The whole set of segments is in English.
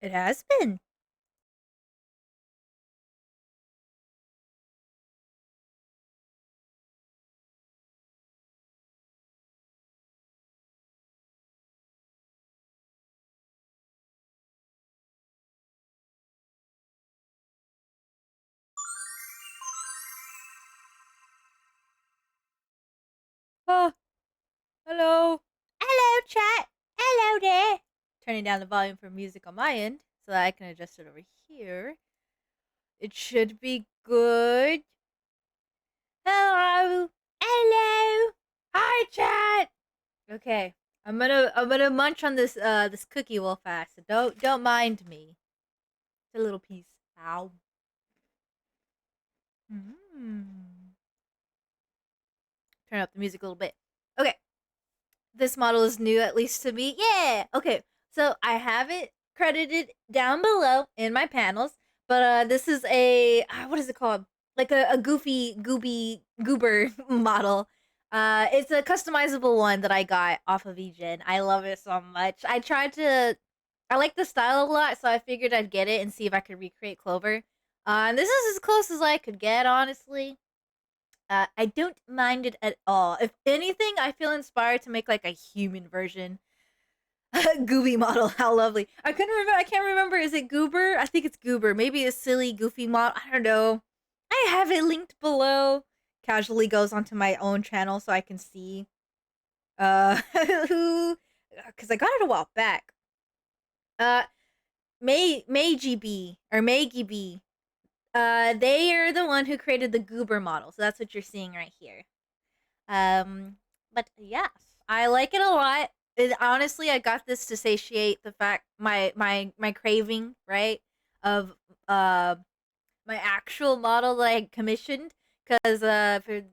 It has been. Oh, hello. Hello, chat. Hello there. Turning down the volume for music on my end so that I can adjust it over here. It should be good. Hello. Hello. Hi, chat. Okay. I'm gonna munch on this cookie real fast. So don't mind me. It's a little piece. Ow. Mm. Turn up the music a little bit. Okay. This model is new, at least to me. Yeah. Okay. So I have it credited down below in my panels, but this is a what is it called? Like a goofy gooby goober model. It's a customizable one that I got off of eGen. I love it so much. I like the style a lot, so I figured I'd get it and see if I could recreate Clover. And this is as close as I could get, honestly. I don't mind it at all. If anything, I feel inspired to make like a human version. Gooby model, how lovely. I couldn't remember. I can't remember. Is it Goober? I think it's Goober. Maybe a silly, goofy model. I don't know. I have it linked below. Casually goes onto my own channel so I can see. Who? Because I got it a while back. Uh, May GB or Maggie B. They are the one who created the Goober model, so that's what you're seeing right here. But yes, I like it a lot. Honestly, I got this to satiate the fact my craving, right, of my actual model that I commissioned. Because if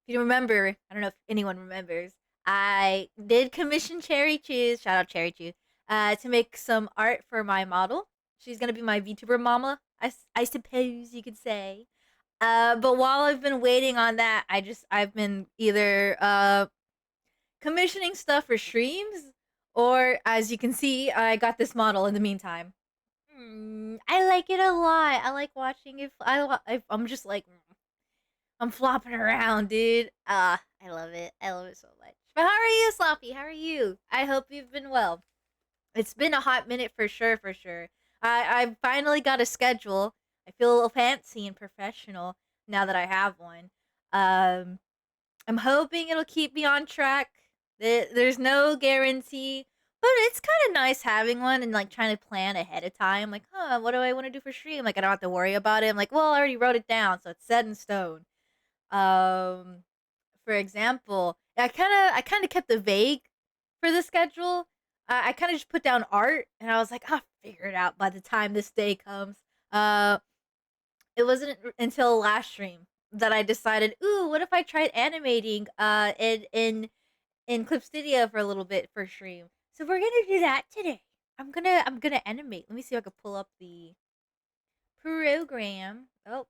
you remember, I don't know if anyone remembers, I did commission Cherry Chews. Shout out Cherry Chew. To make some art for my model. She's gonna be my VTuber mama, I suppose you could say. But while I've been waiting on that, I've been either commissioning stuff for streams, or as you can see, I got this model in the meantime. I like it a lot. I like watching it. I'm just like I'm flopping around, dude. I love it. I love it so much. But how are you, Sloppy? How are you? I hope you've been well. It's been a hot minute for sure, for sure. I finally got a schedule. I feel a little fancy and professional now that I have one. Um, I'm hoping it'll keep me on track. There's no guarantee, but it's kind of nice having one and like trying to plan ahead of time. Like, huh, what do I want to do for stream? Like, I don't have to worry about it. I'm like, well, I already wrote it down, so it's set in stone. Um, for example, I kind of kept it vague for the schedule. I kind of just put down art, and I was like, I'll figure it out by the time this day comes. Uh, it wasn't until last stream that I decided, ooh, what if I tried animating in Clip Studio for a little bit for stream. So we're gonna do that today. I'm gonna animate. Let me see if I can pull up the program. Oh,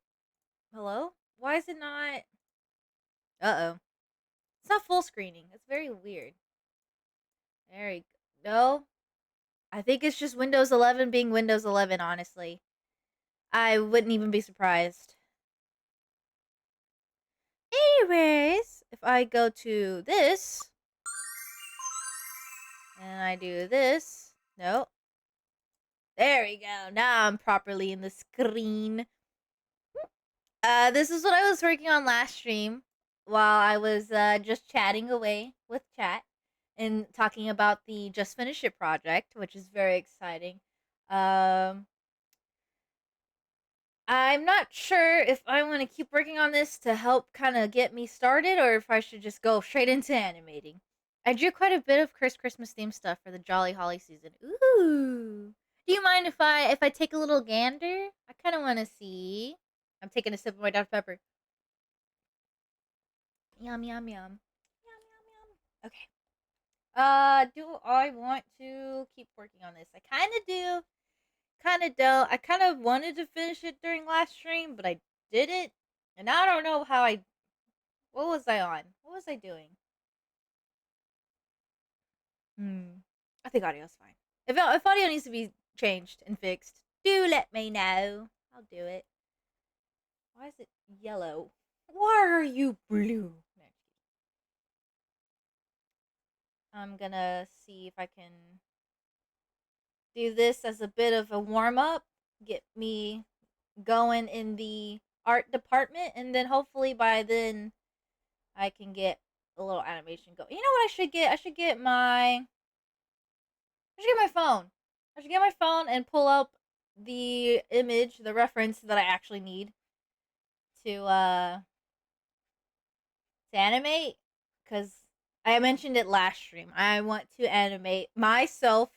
hello. Why is it not? Uh oh. It's not full screening. It's very weird. There we go. No, I think it's just Windows 11 being Windows 11. Honestly, I wouldn't even be surprised. Anyways, if I go to this and I do this, no, there we go. Now I'm properly in the screen. This is what I was working on last stream while I was just chatting away with chat and talking about the Just Finish It project, which is very exciting. Um, I'm not sure if I want to keep working on this to help kind of get me started or if I should just go straight into animating. I drew quite a bit of Christmas theme stuff for the Jolly Holly season. Ooh. Do you mind if I take a little gander? I kind of want to see. I'm taking a sip of my Dr Pepper. Yum yum yum. Yum yum yum. Okay. Do I want to keep working on this? I kind of do. Kind of don't. I kind of wanted to finish it during last stream, but I didn't. And I don't know how I. What was I on? What was I doing? Hmm. I think audio's fine. If audio needs to be changed and fixed, do let me know. I'll do it. Why is it yellow? Why are you blue? I'm gonna see if I can do this as a bit of a warm up, get me going in the art department, and then hopefully by then I can get a little animation going. You know what I should get? I should get my phone. I should get my phone and pull up the image, the reference that I actually need to animate, cuz I mentioned it last stream. I want to animate myself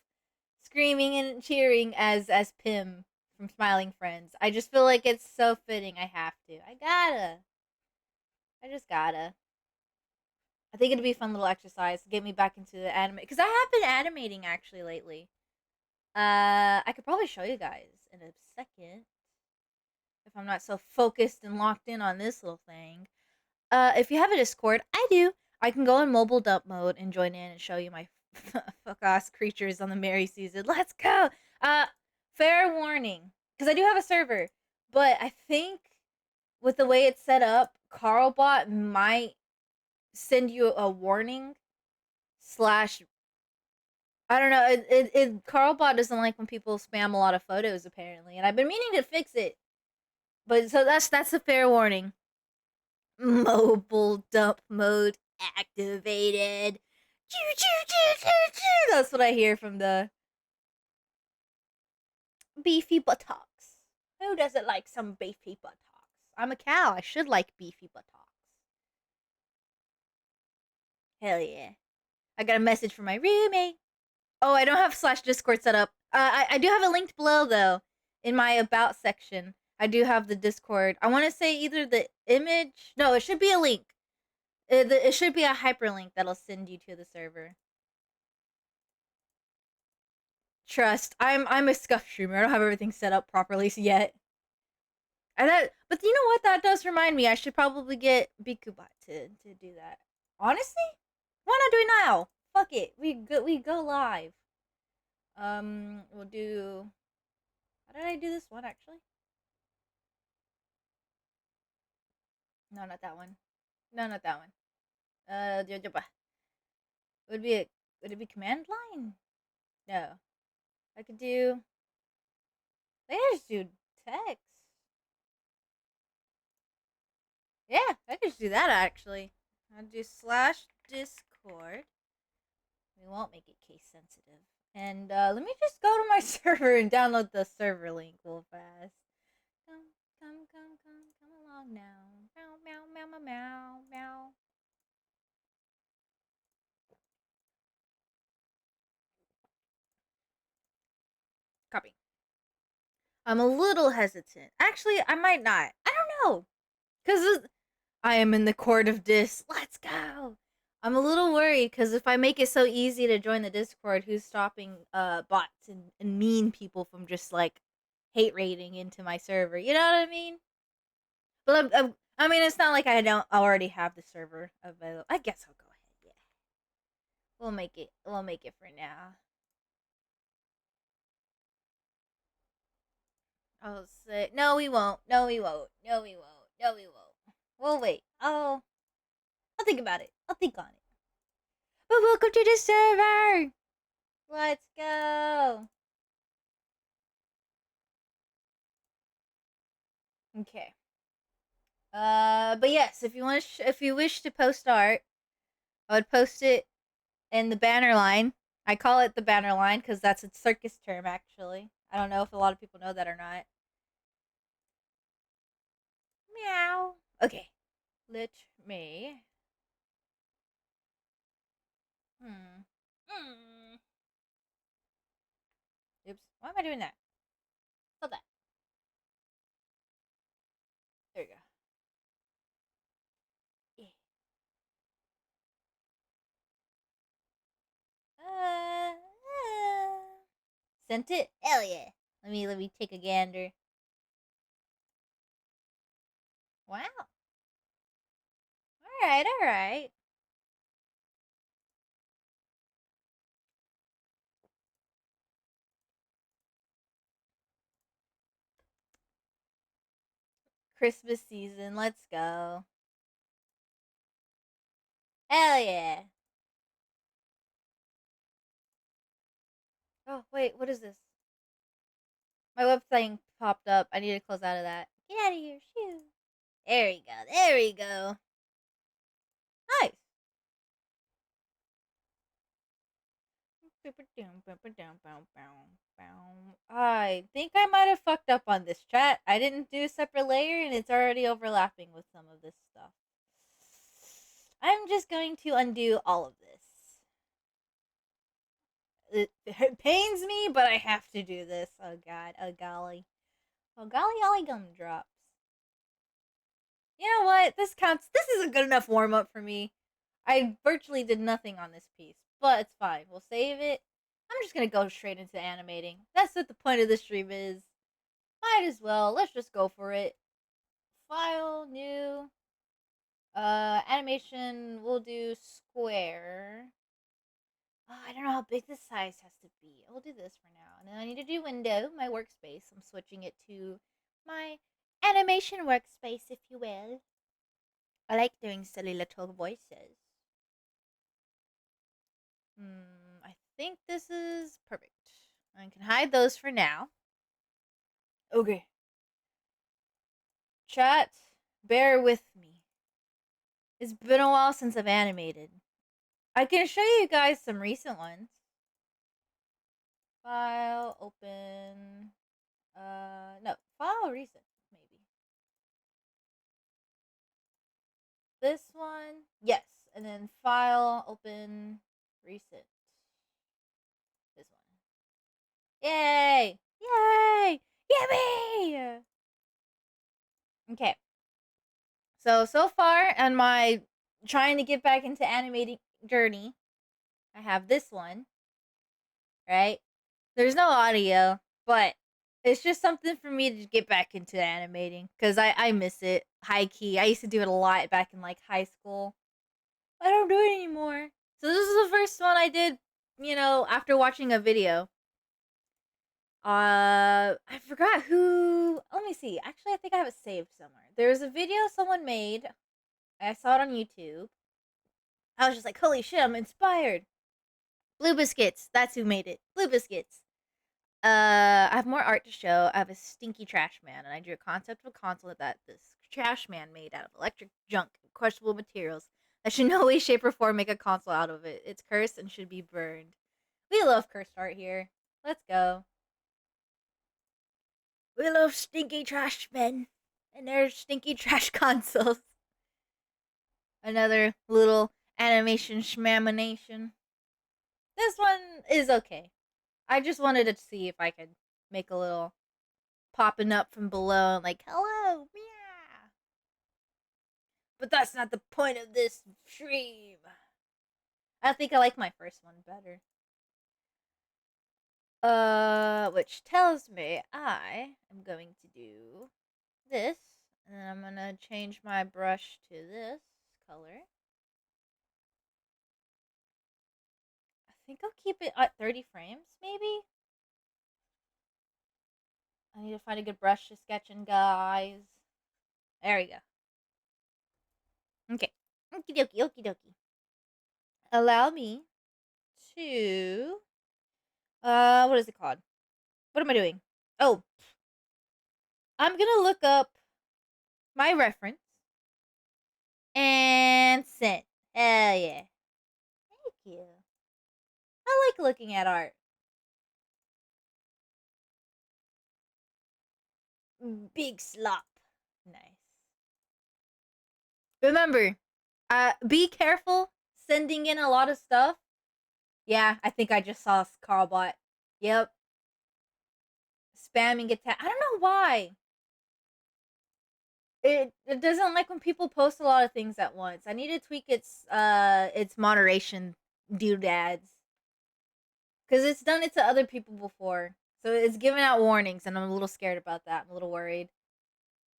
screaming and cheering as Pim from Smiling Friends. I just feel like it's so fitting. I have to. I just gotta. I think it'd be a fun little exercise to get me back into the anime because I have been animating actually lately. I could probably show you guys in a second if I'm not so focused and locked in on this little thing. If you have a Discord, I do. I can go in mobile dump mode and join in and show you my fuck ass creatures on the Merry season. Let's go. Uh, Fair warning, because I do have a server, but I think with the way it's set up, Carlbot might send you a warning slash. I don't know. Carlbot doesn't like when people spam a lot of photos apparently, and I've been meaning to fix it. But so that's a fair warning. Mobile dump mode activated. Choo choo choo choo choo. That's what I hear from the beefy buttocks. Who doesn't like some beefy buttocks? I'm a cow. I should like beefy buttocks. Hell yeah. I got a message from my roommate. Oh, I don't have slash Discord set up. I do have it linked below though, in my about section. I do have the Discord. I want to say either the image. No, it should be a link. It should be a hyperlink that'll send you to the server. Trust, I'm a scuff streamer. I don't have everything set up properly yet. But you know what? That does remind me. I should probably get Bikubot to do that. Honestly, why not do it now? Fuck it. We go live. We'll do. How did I do this one actually? No, not that one. No, not that one. Would be a would it be command line? No, I could do. I could just do text. Yeah, I could just do that actually. I'll do slash Discord. We won't make it case sensitive. And let me just go to my server and download the server link real fast. Come along now. Meow, meow, meow, meow, meow, meow. Copy. I'm a little hesitant. Actually, I might not. I don't know. Because I am in the court of dis. Let's go. I'm a little worried because if I make it so easy to join the Discord, who's stopping bots and mean people from just like hate raiding into my server? You know what I mean? But I mean, it's not like I don't already have the server available. I guess I'll go ahead. Yeah, we'll make it. We'll make it for now. I'll say no. We won't. No, we won't. No, we won't. No, we won't. We'll wait. I'll think about it. I'll think on it. But welcome to the server. Let's go. Okay. But yes, if you wish to post art, I would post it in the banner line. I call it the banner line because that's a circus term, actually. I don't know if a lot of people know that or not. Meow. Okay. Let me. Hmm. Hmm. Oops. Why am I doing that? Stop that. There you go. Yeah. Sent it? Hell yeah. Let me take a gander. Wow. Alright, alright. Christmas season. Let's go. Hell yeah. Oh, wait, what is this? My web thing popped up. I need to close out of that. Get out of here. Shoo. There we go. There we go. Nice. I think I might have fucked up on this chat. I didn't do a separate layer and it's already overlapping with some of this stuff. I'm just going to undo all of this. It pains me, but I have to do this. Oh god. Oh golly. Oh golly golly gumdrops. You know what? This counts. This is a good enough warm up for me. I virtually did nothing on this piece, but it's fine. We'll save it. I'm just gonna go straight into animating. That's what the point of the stream is. Might as well. Let's just go for it. File, new. Animation. We'll do square. Oh, I don't know how big this size has to be. We'll do this for now. And then I need to do window, my workspace. I'm switching it to my animation workspace, if you will. I like doing silly little voices. I think this is perfect. I can hide those for now. Okay. Chat, bear with me. It's been a while since I've animated. I can show you guys some recent ones. File, open. No, file recent, maybe. This one, yes. And then file, open, recent. This one. Yay! Yay! Yippee! Okay. So far on my trying to get back into animating journey, I have this one, right? There's no audio, but it's just something for me to get back into animating because I miss it. High key. I used to do it a lot back in like high school. I don't do it anymore. So this is the first one I did, after watching a video. I forgot who. Let me see. Actually, I think I have it saved somewhere. There's a video someone made. I saw it on YouTube. I was just like, holy shit, I'm inspired. Blue Biscuits. That's who made it. Blue Biscuits. I have more art to show. I have a stinky trash man, and I drew a concept of a console that this trash man made out of electric junk and questionable materials that should no way, shape, or form make a console out of it. It's cursed and should be burned. We love cursed art here. Let's go. We love stinky trash men and their stinky trash consoles. Another little animation schmamination. This one is okay. I just wanted to see if I could make a little popping up from below, like, hello, yeah. But that's not the point of this stream. I think I like my first one better. Which tells me I am going to do this, and then I'm gonna change my brush to this color. I think I'll keep it at 30 frames, maybe? I need to find a good brush to sketch in, guys. There we go. Okay. Okie dokie, okie dokie. Allow me to. What is it called? What am I doing? Oh, I'm gonna look up my reference and send. Hell yeah. Thank you. I like looking at art. Big slop. Nice. Remember, be careful sending in a lot of stuff. Yeah, I think I just saw Carlbot. Yep. Spamming attack. I don't know why. It doesn't like when people post a lot of things at once. I need to tweak its moderation doodads. Cause it's done it to other people before. So it's giving out warnings and I'm a little scared about that. I'm a little worried.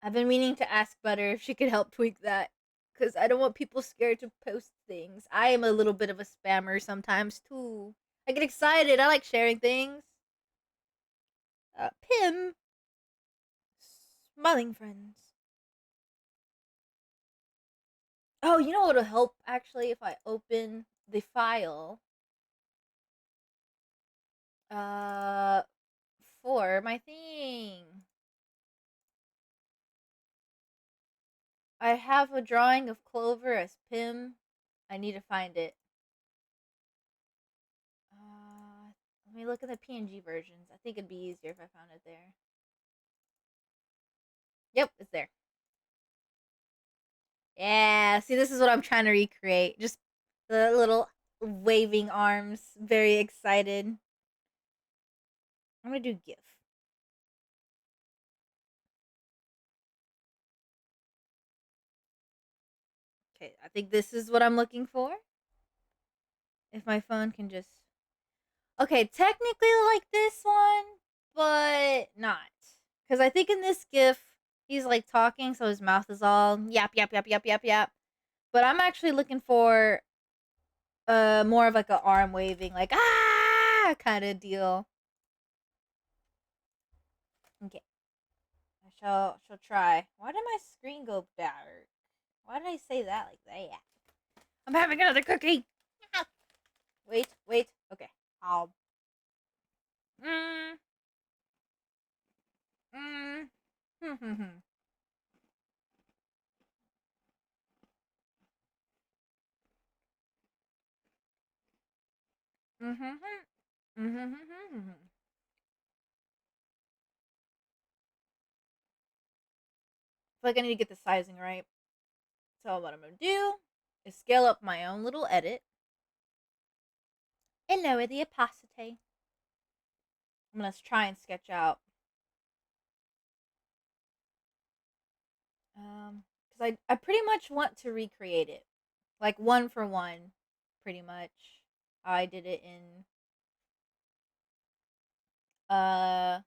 I've been meaning to ask Butter if she could help tweak that. Cause I don't want people scared to post things. I am a little bit of a spammer sometimes too. I get excited. I like sharing things. Pim. Smiling friends. Oh, you know what'll help actually if I open the file uh for my thing. I have a drawing of Clover as Pim. I need to find it. Let me look at the PNG versions. I think it'd be easier if I found it there. Yep, it's there. Yeah, see, this is what I'm trying to recreate. Just the little waving arms, very excited. I'm gonna do GIF. Okay, I think this is what I'm looking for. If my phone can just. Okay, technically like this one, but not. Because I think in this GIF, he's like talking, so his mouth is all yap, yap, yap, yap, yap, yap. But I'm actually looking for more of like a arm waving, like ah kind of deal. Okay, I shall try. Why did my screen go dark? Why did I say that like that? I'm having another cookie. Wait, wait. Okay, I'll. Mm, mm, hmm, hmm, hmm. Mm-hmm. Mm-hmm. Mm-hmm. Feel like I need to get the sizing right. So what I'm gonna do is scale up my own little edit and lower the opacity. I'm gonna try and sketch out because I pretty much want to recreate it like one for one, pretty much. I did it in uh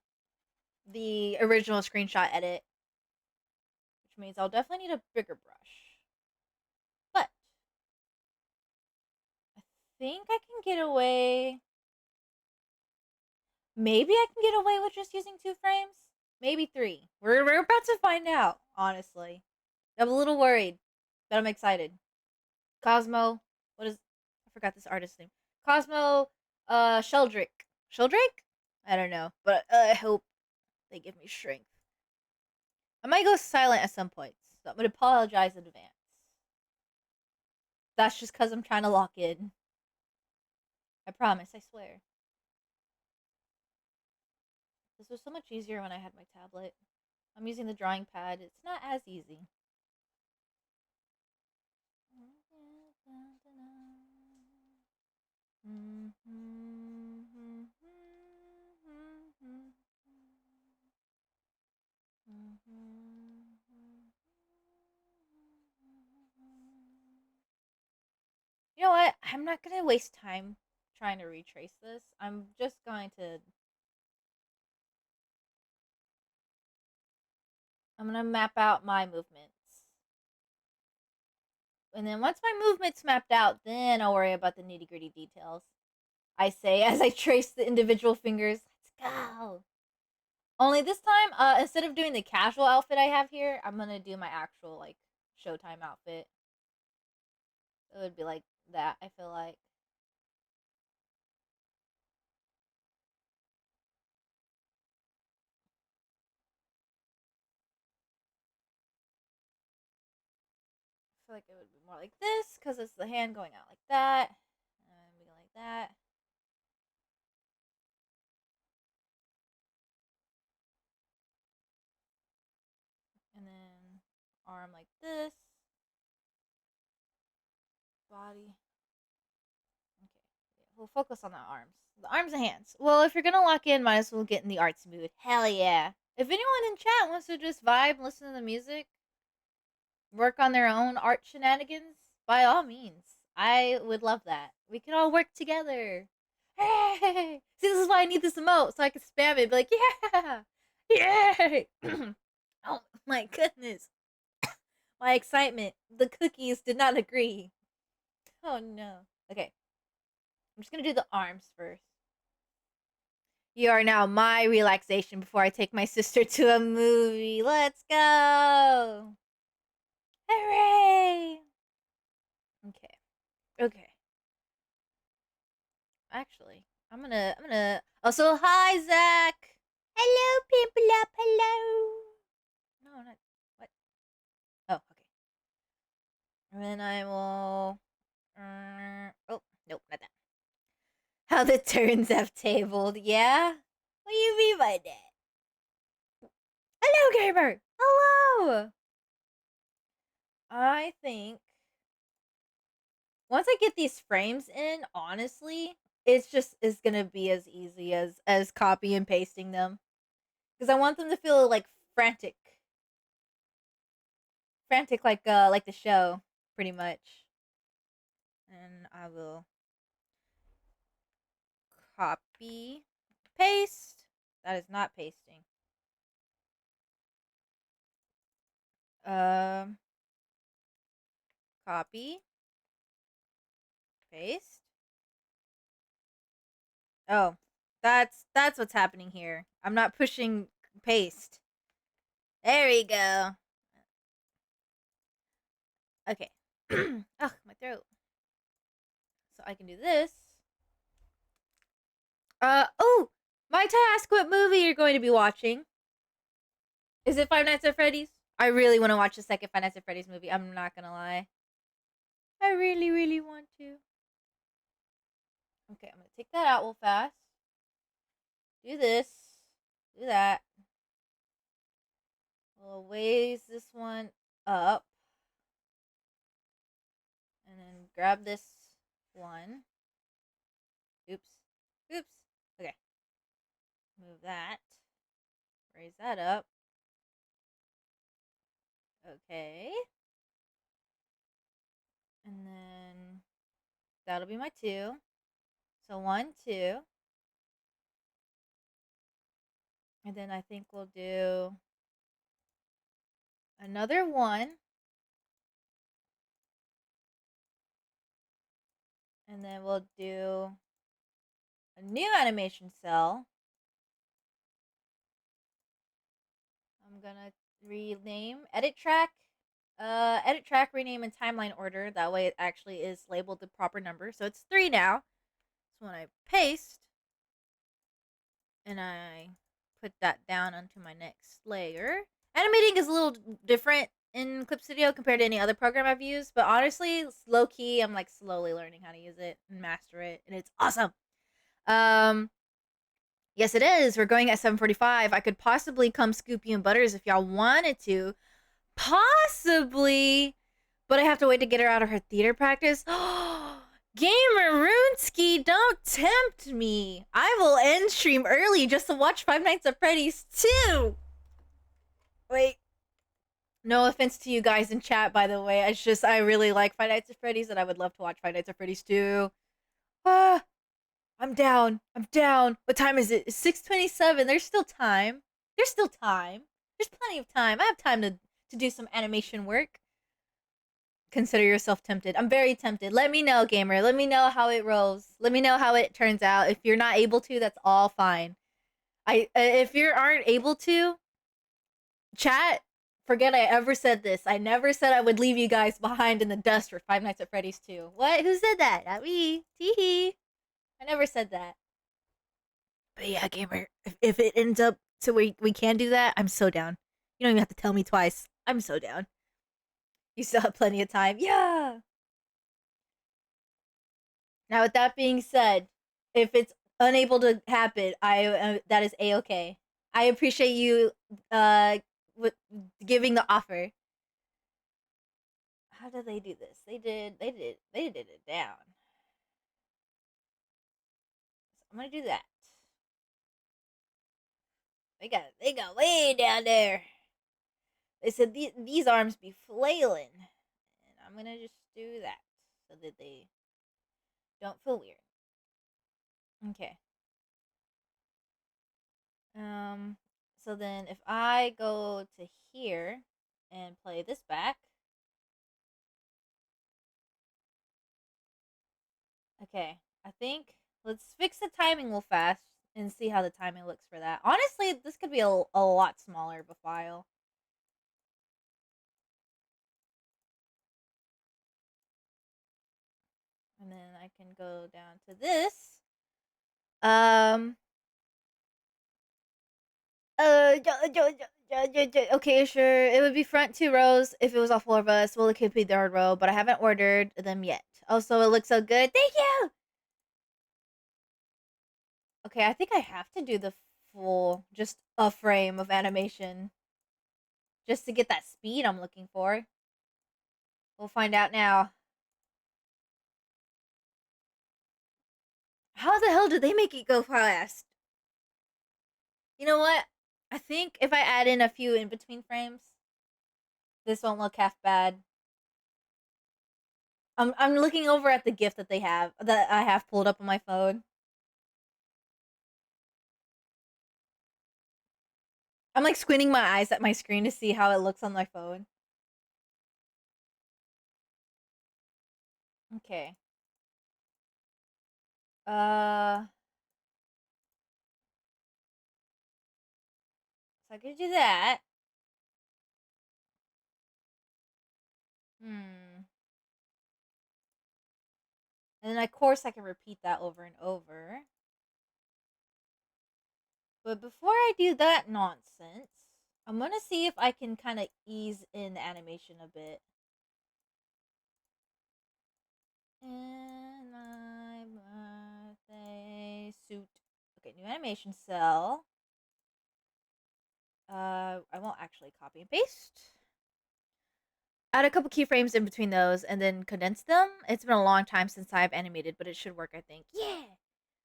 the original screenshot edit, which means I'll definitely need a bigger brush. But I think I can get away. Maybe I can get away with just using 2 frames. Maybe 3. We're about to find out. Honestly, I'm a little worried, but I'm excited. Cosmo, what is? I forgot this artist's name. Cosmo, Sheldrake. Sheldrake? I don't know, but I hope they give me strength. I might go silent at some points, so I'm gonna apologize in advance. That's just because I'm trying to lock in. I promise, I swear. This was so much easier when I had my tablet. I'm using the drawing pad. It's not as easy. You know what? I'm not gonna waste time trying to retrace this. I'm just going to. I'm gonna map out my movements, and then once my movements mapped out, then I'll worry about the nitty gritty details. I say as I trace the individual fingers. Let's go. Only this time, instead of doing the casual outfit I have here, I'm gonna do my actual like Showtime outfit. It would be like that. I feel like. I feel like it would be more like this because it's the hand going out like that, and we go like that. And then arm like this, body. Okay, yeah, we'll focus on the arms. The arms and hands. Well, if you're gonna lock in, might as well get in the artsy mood. Hell yeah! If anyone in chat wants to just vibe, listen to the music, work on their own art shenanigans, by all means, I would love that. We can all work together. Hey! See, this is why I need this emote so I can spam it. Be like, yeah, yay! Oh my goodness, my excitement. The cookies did not agree. Oh no. Okay, I'm just gonna do the arms first. You are now my relaxation before I take my sister to a movie. Let's go! Hooray! Okay. Actually, I'm gonna. Also, hi Zach. Hello, people up. Hello. No, not what? Oh, okay. And then I will. Oh, nope, not that. How the turns have tabled. Yeah. What do you mean by that? Hello, gamer. Hello. I think once I get these frames in, honestly, it's just is gonna be as easy as copy and pasting them because I want them to feel like frantic, frantic like the show, pretty much. And I will copy, paste. That is not pasting. Um, copy, paste. Oh, that's what's happening here. I'm not pushing paste. There we go. Okay. Ugh, my throat. So I can do this. Oh, my task. What movie you're going to be watching? Is it Five Nights at Freddy's? I really want to watch the second Five Nights at Freddy's movie. I'm not gonna lie. I really, really want to. Okay, I'm gonna take that out real fast. Do this. Do that. We'll raise this one up. And then grab this one. Oops. Oops. Okay. Move that. Raise that up. Okay. And then that'll be my two. So one, two. And then I think we'll do another one. And then we'll do a new animation cell. I'm gonna rename edit track, rename in timeline order. That way it actually is labeled the proper number. So it's 3 now. So when I paste and I put that down onto my next layer, animating is a little different in Clip Studio compared to any other program I've used, but honestly, low key, I'm like slowly learning how to use it and master it, and it's awesome. Um, yes, it is. We're going at 7:45. I could possibly come scoop you and Butters if y'all wanted to. Possibly, but I have to wait to get her out of her theater practice. Gamer Runeski, don't tempt me. I will end stream early just to watch Five Nights at Freddy's 2. Wait. No offense to you guys in chat, by the way. It's just I really like Five Nights at Freddy's and I would love to watch Five Nights at Freddy's 2. Ah, I'm down. I'm down. What time is it? It's 6:27. There's still time. There's still time. There's plenty of time. I have time to do some animation work. Consider yourself tempted. I'm very tempted. Let me know, gamer. Let me know how it rolls. Let me know how it turns out. If you're not able to, that's all fine. If you aren't able to, chat, forget I ever said this. I never said I would leave you guys behind in the dust for Five Nights at Freddy's 2. What? Who said that? Not me. Teehee. I never said that. But yeah, gamer, if it ends up to we can do that, I'm so down. You don't even have to tell me twice. I'm so down. You still have plenty of time. Yeah. Now, with that being said, if it's unable to happen, I that is a okay. I appreciate you with giving the offer. How did they do this? They did it down. So I'm gonna do that. They got way down there. They said these arms be flailing, and I'm gonna just do that so that they don't feel weird. Okay. Um. So then, if I go to here and play this back, okay, I think let's fix the timing real fast and see how the timing looks for that. Honestly, this could be a lot smaller of a file. And then I can go down to this. Um. Okay, sure. It would be front two rows if it was all four of us. Well, it could be third row, but I haven't ordered them yet. Also, it looks so good. Thank you. Okay, I think I have to do the full, just a frame of animation, just to get that speed I'm looking for. We'll find out now. How the hell did they make it go fast? You know what? I think if I add in a few in between frames, this won't look half bad. I'm looking over at the GIF that they have that I have pulled up on my phone. I'm like squinting my eyes at my screen to see how it looks on my phone. Okay. So I could do that. Hmm. And then of course I can repeat that over and over. But before I do that nonsense, I'm gonna see if I can kind of ease in the animation a bit. In my birthday suit. Okay, new animation cell. I won't actually copy and paste. Add a couple keyframes in between those and then condense them. It's been a long time since I've animated, but it should work, I think. Yeah!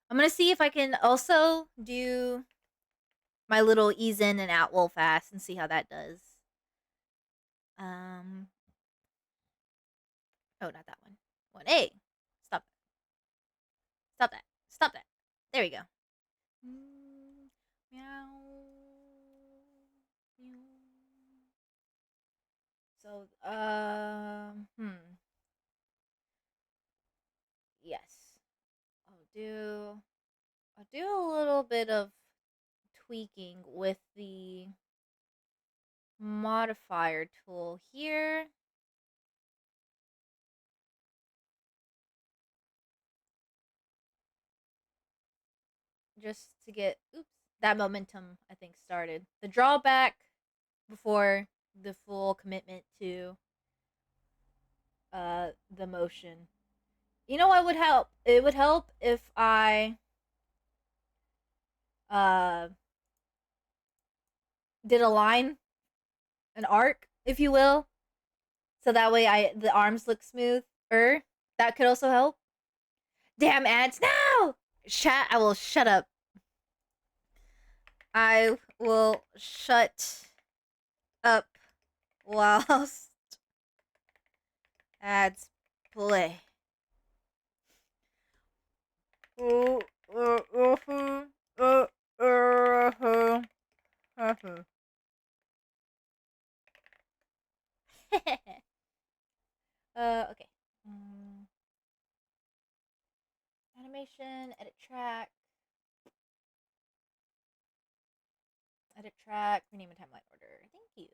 I'm gonna see if I can also do my little ease in and out real fast and see how that does. Um, oh, not that one. 1A. Stop. Stop that. Stop that. There we go. Meow. Meow. So, yes. I'll do a little bit of tweaking with the modifier tool here. Just to get that momentum, I think, started. The drawback before the full commitment to the motion. You know what would help? It would help if I uh did a line, an arc, if you will, so that way the arms look smooth. That could also help. Damn ads! No! Chat. I will shut up. I will shut up whilst ads play. Okay. Animation, edit track, rename a timeline order. Thank you.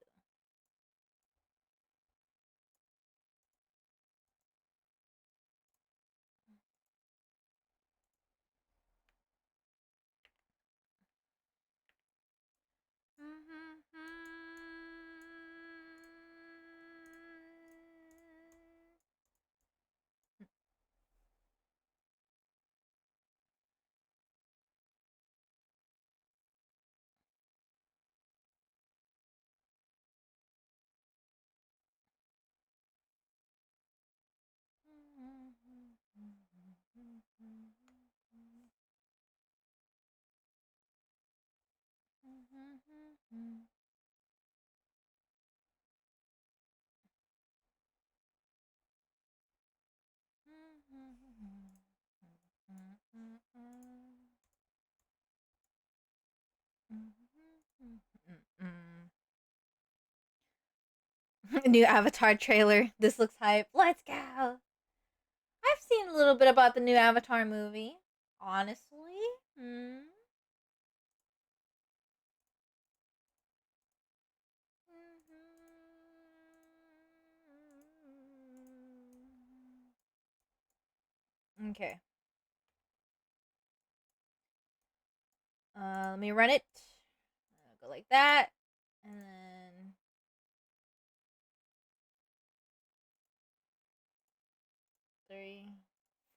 New Avatar trailer. This looks hype. Let's go. I've seen a little bit about the new Avatar movie. Honestly. Hmm. Okay. Let me run it. Go like that. And then 3,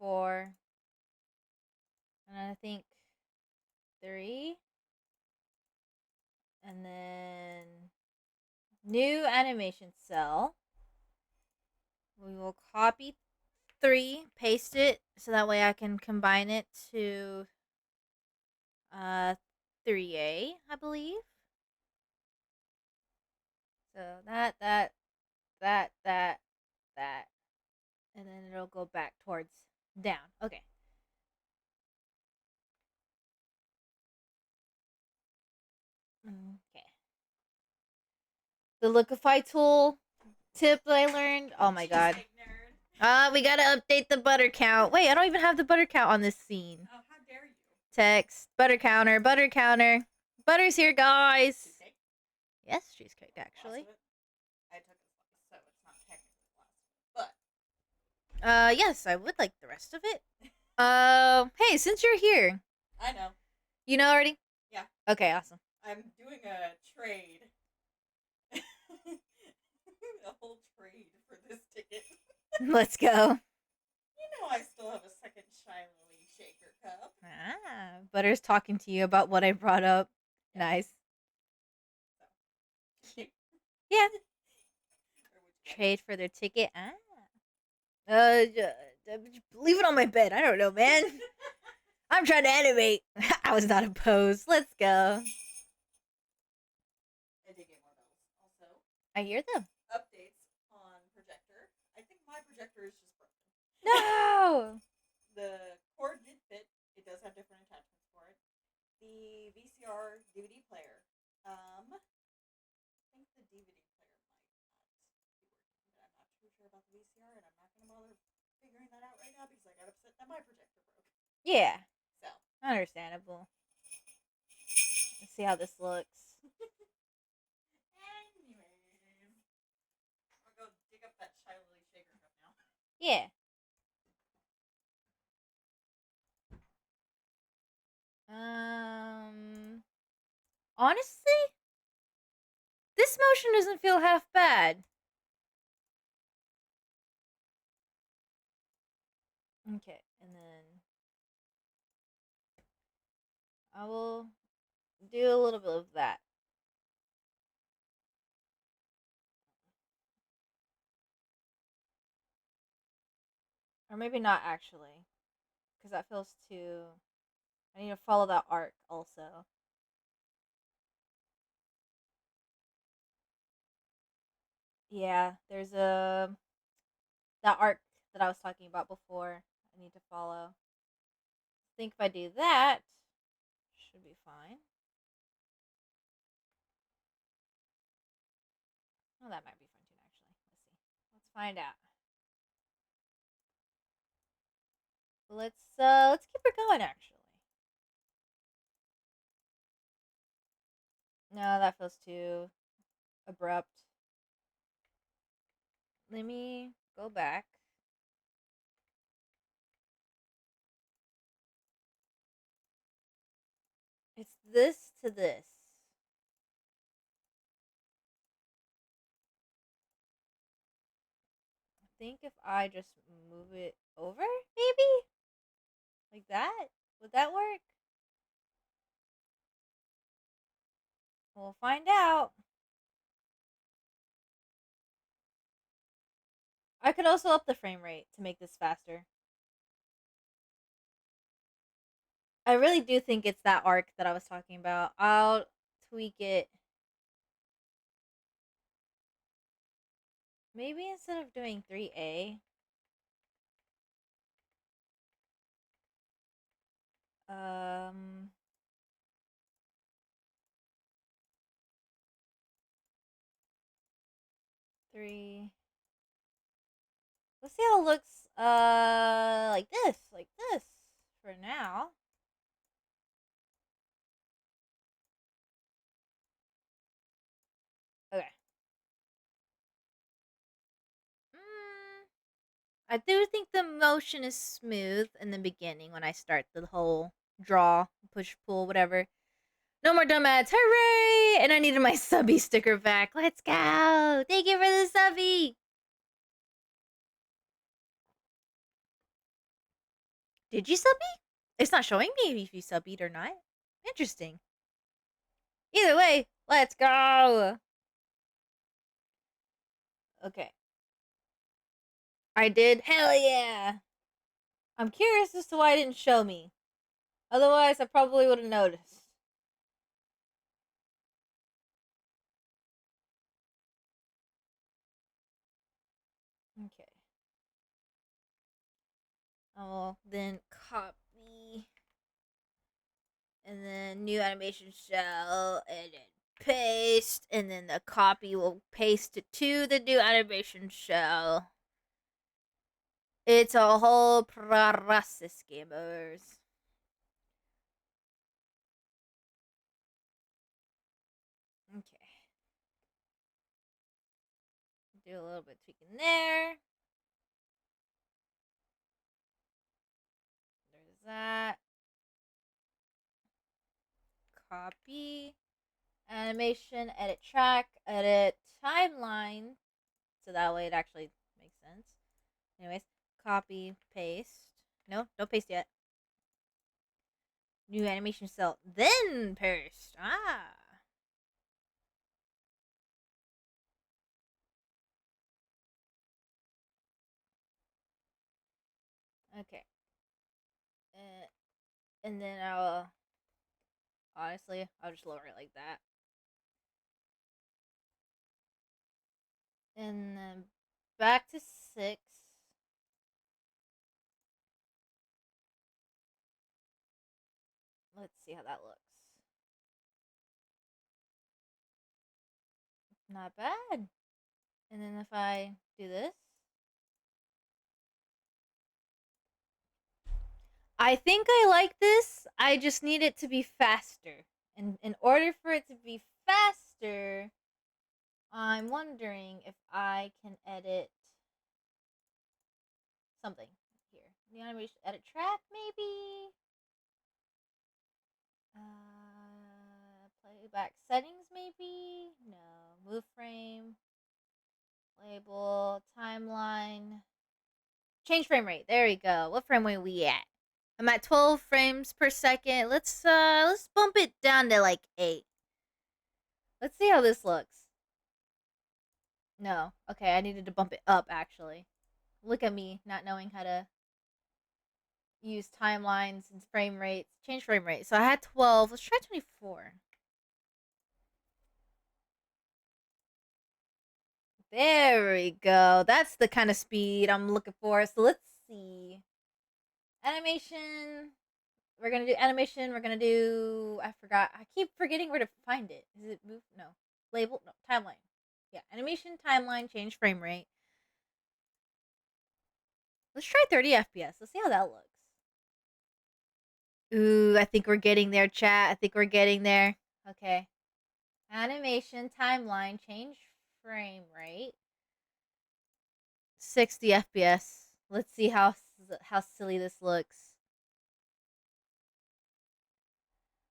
4, and I think 3, and then new animation cell. We will copy 3, paste it so that way I can combine it to 3A, I believe. So that, and then it'll go back towards down. Okay. Okay. The Lookify tool tip that I learned. Oh my god. We gotta update the butter count. Wait, I don't even have the butter count on this scene. Oh, how dare you? Text. Butter counter. Butter counter. Butter's here, guys. Cheesecake? Yes, cheesecake, actually. I took it so it's not technically the last one. But Yes, I would like the rest of it. Hey, since you're here. I know. You know already? Yeah. Okay, awesome. I'm doing a trade. A whole trade for this ticket. Let's go. You know I still have a second Shiloh shaker cup. Ah, Butter's talking to you about what I brought up. Yeah. Nice. So. Yeah. Trade for their ticket. Ah. Leave it on my bed. I don't know, man. I'm trying to animate. I was not opposed. Let's go. I did get more bells. Also, I hear them. Updates on projector. I think my projector is just broken. No. The cord did fit. It does have different attachments for it. The VCR DVD player. I think the DVD player might not be working, but I'm not too sure about the VCR, and I'm not going to bother figuring that out right now because I got upset that my projector broke. Yeah. So. Understandable. Let's see how this looks. Anyways. I'll go dig up that Shiloh shaker cup now. Yeah. Honestly, this motion doesn't feel half bad. Okay, and then I will do a little bit of that. Or maybe not actually, because that feels too... I need to follow that arc also. Yeah, there's that arc that I was talking about before. I need to follow. I think if I do that, should be fine. Oh, that might be fine too, actually. Let's see. Let's find out. Let's keep her going, actually. No, that feels too abrupt. Let me go back. It's this to this. I think if I just move it over, maybe? Like that? Would that work? We'll find out. I could also up the frame rate to make this faster. I really do think it's that arc that I was talking about. I'll tweak it. Maybe instead of doing 3A, um, three. Let's see how it looks. Like this, for now. Okay. I do think the motion is smooth in the beginning when I start the whole draw, push, pull, whatever. No more dumb ads, hooray! And I needed my subby sticker back. Let's go! Thank you for the subby! Did you sub me? It's not showing me if you subbied or not. Interesting. Either way, let's go! Okay. I did. Hell yeah! I'm curious as to why it didn't show me. Otherwise, I probably would have noticed. Okay. I'll then copy. And then new animation shell. And then paste. And then the copy will paste it to the new animation shell. It's a whole process, gamers. Okay. Do a little bit tweaking there. There's that. Copy. Animation, edit track, edit timeline. So that way it actually makes sense. Anyways, copy, paste. No, don't paste yet. New animation cell, then paste. Ah. Okay. Uh, and then I'll just lower it like that. And then back to 6. Let's see how that looks. Not bad. And then if I do this, I think I like this. I just need it to be faster. And in order for it to be faster, I'm wondering if I can edit something here. The animation edit track, maybe? Playback settings, maybe? No. Move frame, label, timeline. Change frame rate. There we go. What frame rate are we at? I'm at 12 frames per second. Let's bump it down to like 8. Let's see how this looks. No. Okay, I needed to bump it up actually. Look at me not knowing how to use timelines and frame rates. Change frame rate. So I had 12. Let's try 24. There we go. That's the kind of speed I'm looking for. So let's see. Animation. We're gonna do animation. We're gonna do. I forgot. I keep forgetting where to find it. Is it move? No. Label? No. Timeline. Yeah. Animation, timeline, change frame rate. Let's try 30 FPS. Let's see how that looks. Ooh, I think we're getting there, chat. I think we're getting there. Okay. Animation, timeline, change frame rate. 60 FPS. Let's see how silly this looks.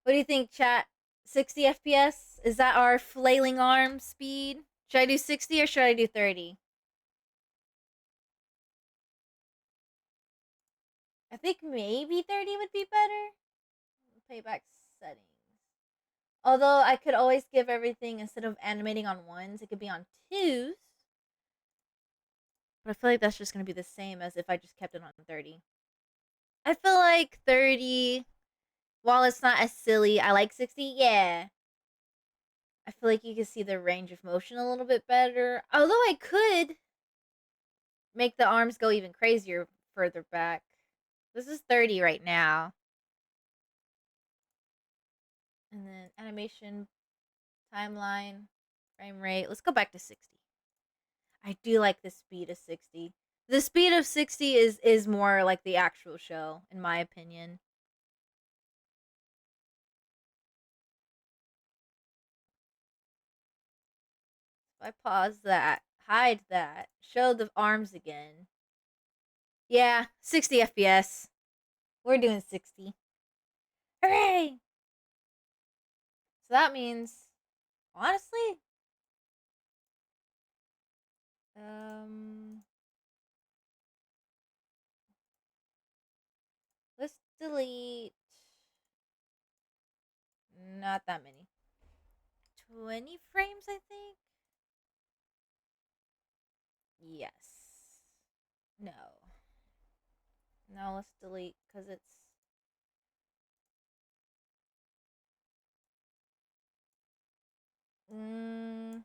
What do you think, chat? 60 FPS? Is that our flailing arm speed? Should I do 60 or should I do 30? I think maybe 30 would be better. Playback settings. Although I could always give everything instead of animating on ones, it could be on twos. But I feel like that's just going to be the same as if I just kept it on 30. I feel like 30, while it's not as silly, I like 60, yeah. I feel like you can see the range of motion a little bit better. Although I could make the arms go even crazier further back. This is 30 right now. And then animation, timeline, frame rate. Let's go back to 60. I do like the speed of 60. The speed of 60 is more like the actual show, in my opinion. If I pause that, hide that, show the arms again. Yeah, 60 FPS. We're doing 60. Hooray! So that means, honestly, um, let's delete not that many. 20 frames, I think? Yes. No. No, let's delete because it's. Mm,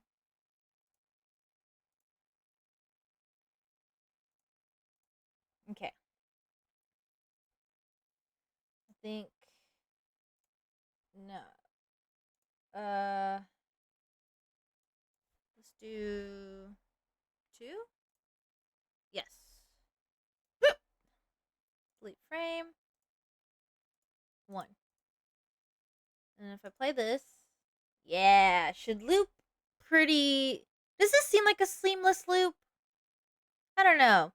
okay. I think. No. Let's do 2? Yes. Boop. Delete frame. 1. And if I play this, yeah, should loop pretty. Does this seem like a seamless loop? I don't know.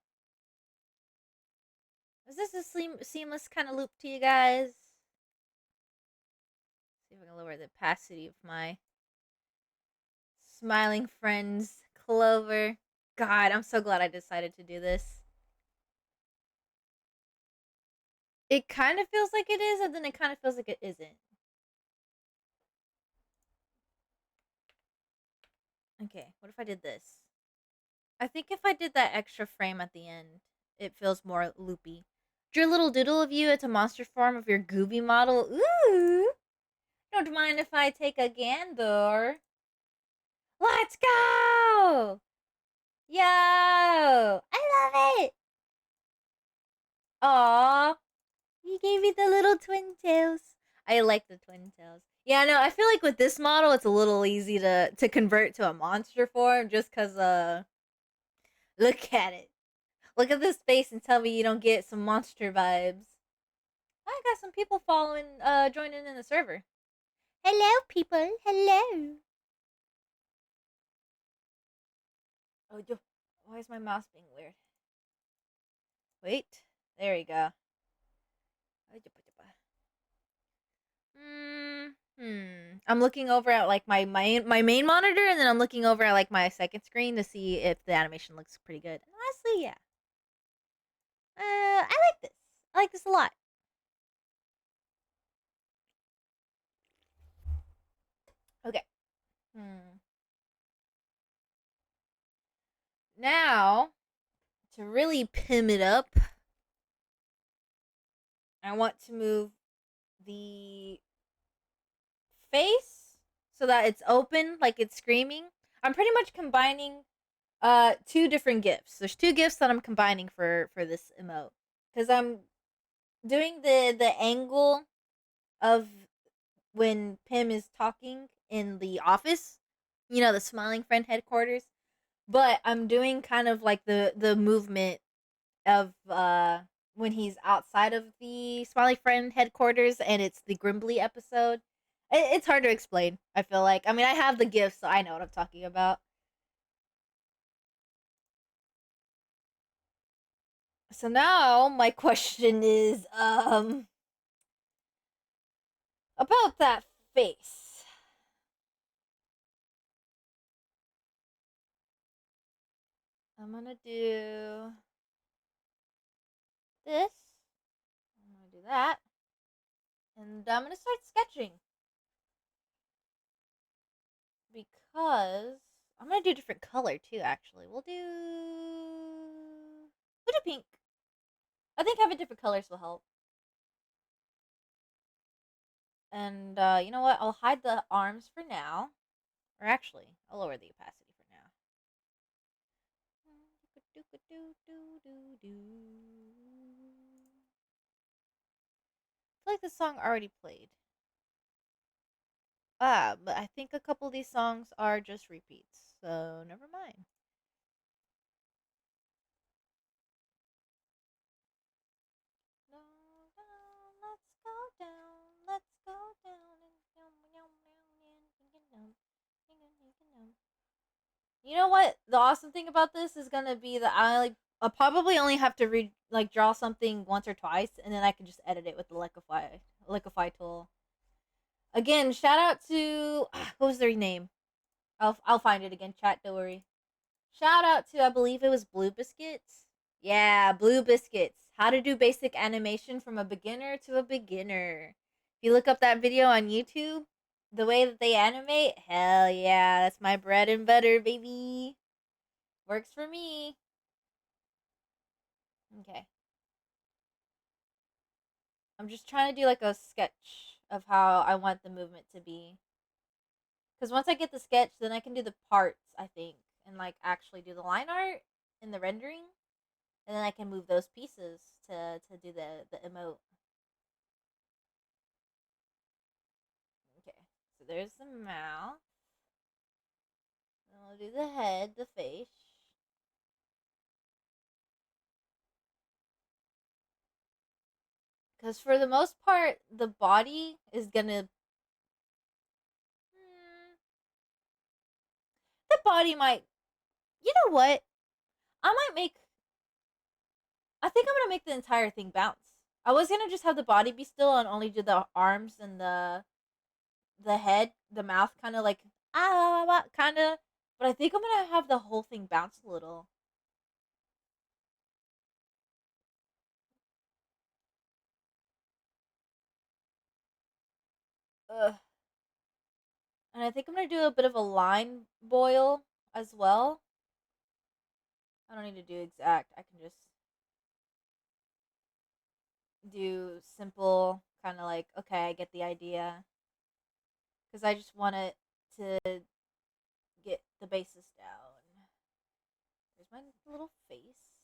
Is this a seamless kind of loop to you guys? See if I can lower the opacity of my smiling friends, Clover. God, I'm so glad I decided to do this. It kind of feels like it is, and then it kind of feels like it isn't. Okay, what if I did this? I think if I did that extra frame at the end, it feels more loopy. Drew a little doodle of you. It's a monster form of your Gooby model. Ooh! Don't mind if I take a gander. Let's go! Yo! I love it! Aw, you gave me the little twin tails. I like the twin tails. Yeah, no, I feel like with this model, it's a little easy to convert to a monster form just because, look at it. Look at this face and tell me you don't get some monster vibes. I got some people joining in the server. Hello, people. Hello. Oh, why is my mouse being weird? Wait. There you go. I'm looking over at like my main monitor, and then I'm looking over at like my second screen to see if the animation looks pretty good. And honestly, yeah. I like this. I like this a lot. Okay. Hmm. Now to really pim it up, I want to move the face so that it's open, like it's screaming. I'm pretty much combining two different gifs. There's two gifs that I'm combining for this emote because I'm doing the angle of when Pim is talking in the office, you know, the smiling friend headquarters. But I'm doing kind of like the movement of when he's outside of the smiling friend headquarters, and it's the Grimbly episode. It's hard to explain. I feel like. I mean, I have the gift, so I know what I'm talking about. So now my question is, about that face. I'm gonna do this. I'm gonna do that. And I'm gonna start sketching. Because I'm gonna do a different color too, actually. We'll do pink. I think having different colors will help. And you know what? I'll hide the arms for now. Or actually, I'll lower the opacity for now. I feel like this song already played. But I think a couple of these songs are just repeats, so never mind. Let's go down, let's go down, you know what? The awesome thing about this is gonna be that I only I'll probably only have to draw something once or twice, and then I can just edit it with the liquify tool. Again, shout out to what was their name? I'll find it again. Chat, don't worry. Shout out to I believe it was Blue Biscuits. Yeah, Blue Biscuits. How to do basic animation from a beginner to a beginner. If you look up that video on YouTube, the way that they animate, hell yeah, that's my bread and butter, baby. Works for me. Okay. I'm just trying to do like a sketch of how I want the movement to be. Because once I get the sketch, then I can do the parts, I think, and like actually do the line art and the rendering, and then I can move those pieces to do the emote. Okay, so there's the mouth. Then we'll do the head, the face. Because for the most part, the body is gonna. The body might. You know what? I might make. I think I'm gonna make the entire thing bounce. I was gonna just have the body be still and only do the arms and the head, the mouth, kind of like kind of. But I think I'm gonna have the whole thing bounce a little. Ugh. And I think I'm gonna do a bit of a line boil as well. I don't need to do exact. I can just do simple, kind of like, okay, I get the idea. Because I just want it to get the basis down. There's my little face.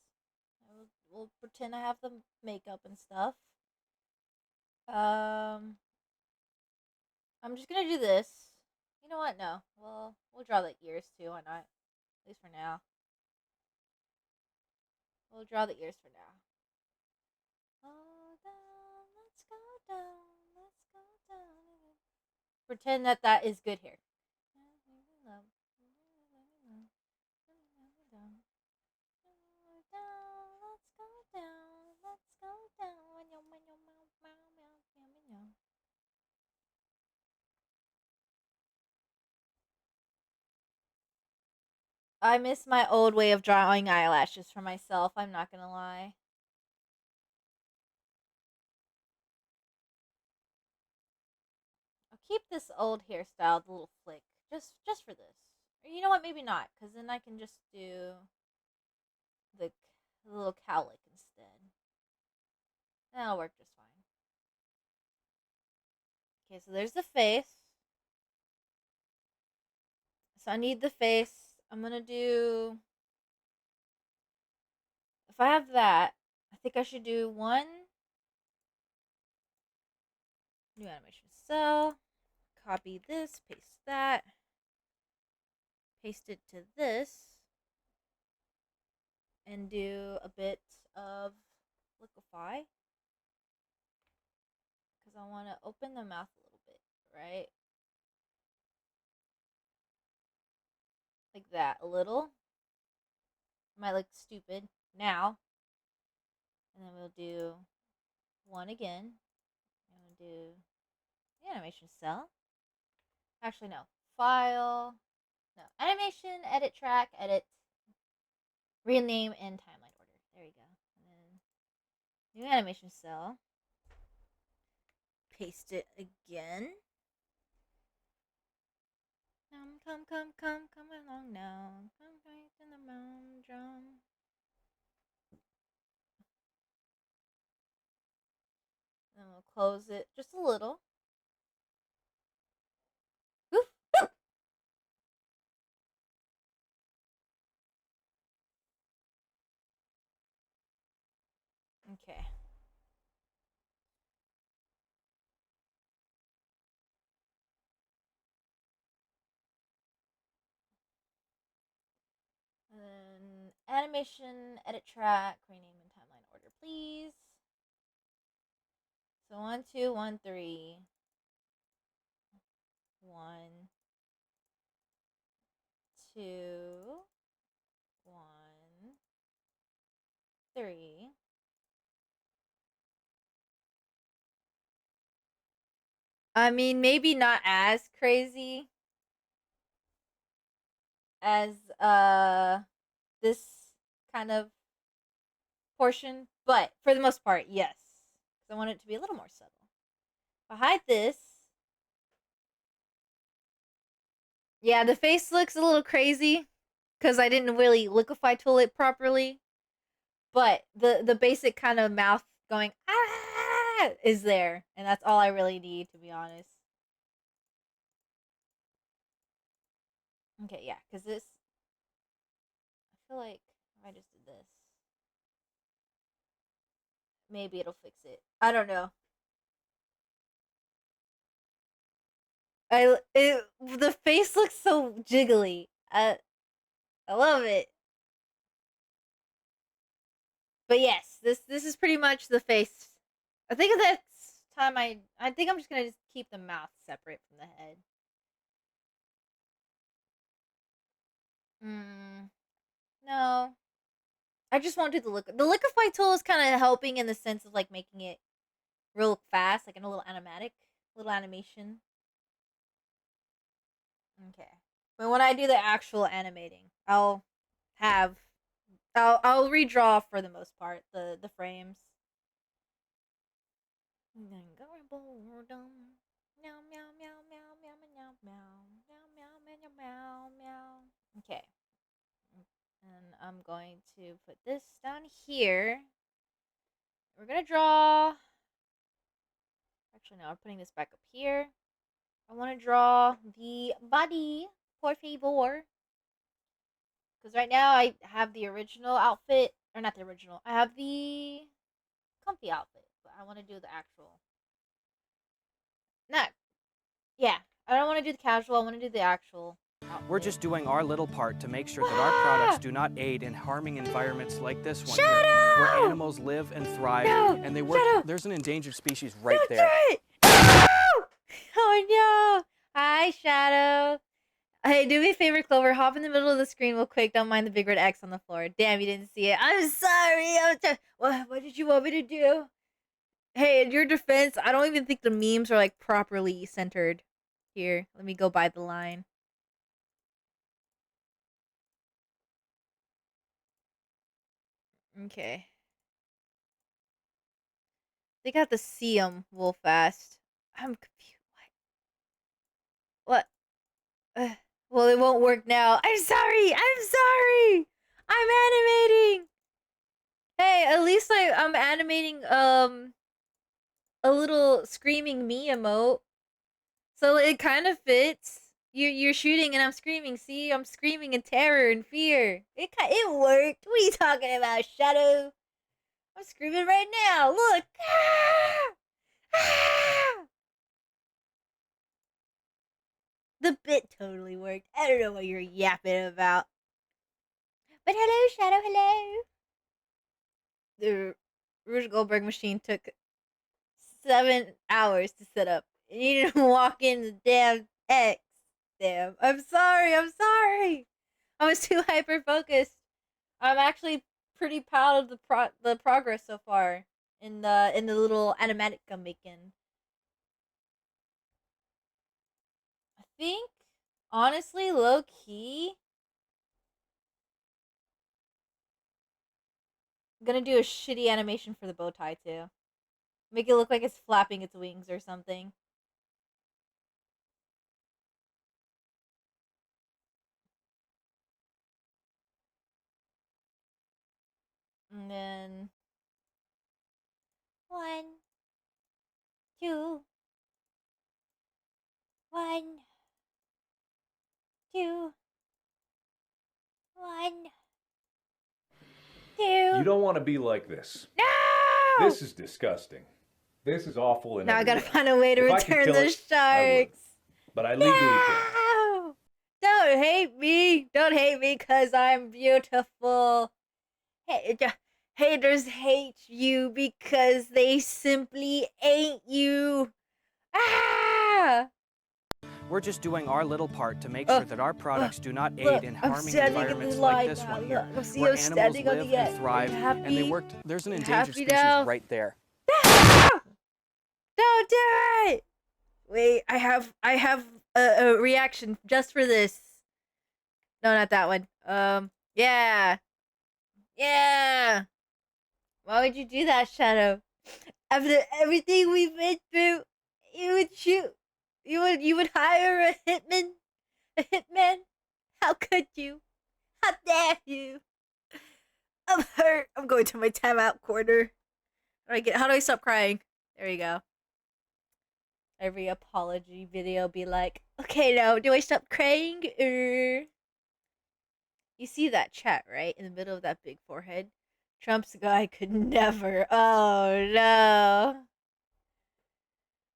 We'll pretend I have the makeup and stuff. Um, I'm just gonna do this. You know what? No, we'll draw the ears too. Why not? At least for now. We'll draw the ears for now. Oh, down, let's go down, let's go down. Pretend that that is good here. I miss my old way of drawing eyelashes for myself. I'm not gonna lie. I'll keep this old hairstyle, the little flick, just for this. Or you know what? Maybe not, because then I can just do the little cowlick instead. That'll work just fine. Okay, so there's the face. So I need the face. I'm gonna do. If I have that, I think I should do one new animation cell. Copy this, paste that, paste it to this, and do a bit of liquify. Because I want to open the mouth a little bit, right? Like that, a little. Might look stupid now. And then we'll do one again. And we'll do the animation cell. Actually, no. File. No. Animation, edit track, edit, rename, and timeline order. There we go. And then new animation cell. Paste it again. Come along now. Come right in the mound drum. Then we'll close it just a little. Oof. Okay. And then animation, edit track, rename and timeline order, please. So 1, 2, 1, 3. 1, 2, 1, 3. I mean, maybe not as crazy as this kind of portion, but for the most part, yes. Because I want it to be a little more subtle. Behind this, yeah, the face looks a little crazy because I didn't really liquefy tool it properly. But the basic kind of mouth going ah is there, and that's all I really need, to be honest. Okay, yeah, because this, I feel like if I just did this, maybe it'll fix it. I don't know. The face looks so jiggly. I love it. But yes, this is pretty much the face. I think that's time I think I'm just gonna just keep the mouth separate from the head. Mm, no, I just won't do the look. The liquefy tool is kind of helping in the sense of like making it real fast, like in a little animatic, little animation. Okay, but when I do the actual animating, have I'll redraw for the most part the frames. Okay. And I'm going to put this down here. We're gonna draw. Actually, no, I'm putting this back up here. I want to draw the body, por favor. Because right now I have the original outfit, or not the original. I have the comfy outfit, but I want to do the actual. Not, yeah. I don't want to do the casual. I want to do the actual outfit. We're just doing our little part to make sure that our products do not aid in harming environments like this one here, where animals live and thrive, and they work. There's an endangered species right there. No! Oh no! Hi, Shadow. Hey, do me a favor, Clover. Hop in the middle of the screen real quick. Don't mind the big red X on the floor. Damn, you didn't see it. I'm sorry. What did you want me to do? Hey, in your defense, I don't even think the memes are like properly centered. Here, let me go by the line. Okay. They got the see 'em real fast. I'm confused. What? Well, it won't work now. I'm sorry. I'm sorry. I'm animating. Hey, at least I'm animating a little screaming me emote, so it kind of fits. You're shooting and I'm screaming. See, I'm screaming in terror and fear. It worked. What are you talking about, Shadow? I'm screaming right now. Look. Ah! Ah! The bit totally worked. I don't know what you're yapping about. But hello, Shadow. Hello. The Rouge Goldberg machine took 7 hours to set up. And you didn't walk in the damn X. Damn. I'm sorry. I'm sorry. I was too hyper focused. I'm actually pretty proud of the progress so far in the little animatic I'm making. I think honestly, low key, I'm gonna do a shitty animation for the bow tie too. Make it look like it's flapping its wings or something. And then 1, 2, 1, 2, 1, 2. You don't want to be like this. No! This is disgusting. This is awful in Now I every gotta way. find a way to If I could return kill the it, I would. sharks. But I legally can't. No! Don't hate me. Don't hate me because I'm beautiful. Haters hate you because they simply ain't you. Ah! We're just doing our little part to make sure that our products do not Look, aid in I'm harming standing in the environments line like this now. one here, Look, see, where I'm animals standing on live the and edge. Are thrive, you and they happy? work. There's an You endangered happy species now? right there. Don't do it! Wait, I have a reaction just for this. No, not that one. Yeah. Yeah. Why would you do that, Shadow? After everything we've been through, you would shoot. You would hire a hitman? A hitman? How could you? How dare you? I'm hurt. I'm going to my timeout corner. How do I stop crying? There you go. Every apology video be like, okay, now do I stop crying or you see that chat, right? In the middle of that big forehead? Trump's guy could never. Oh no.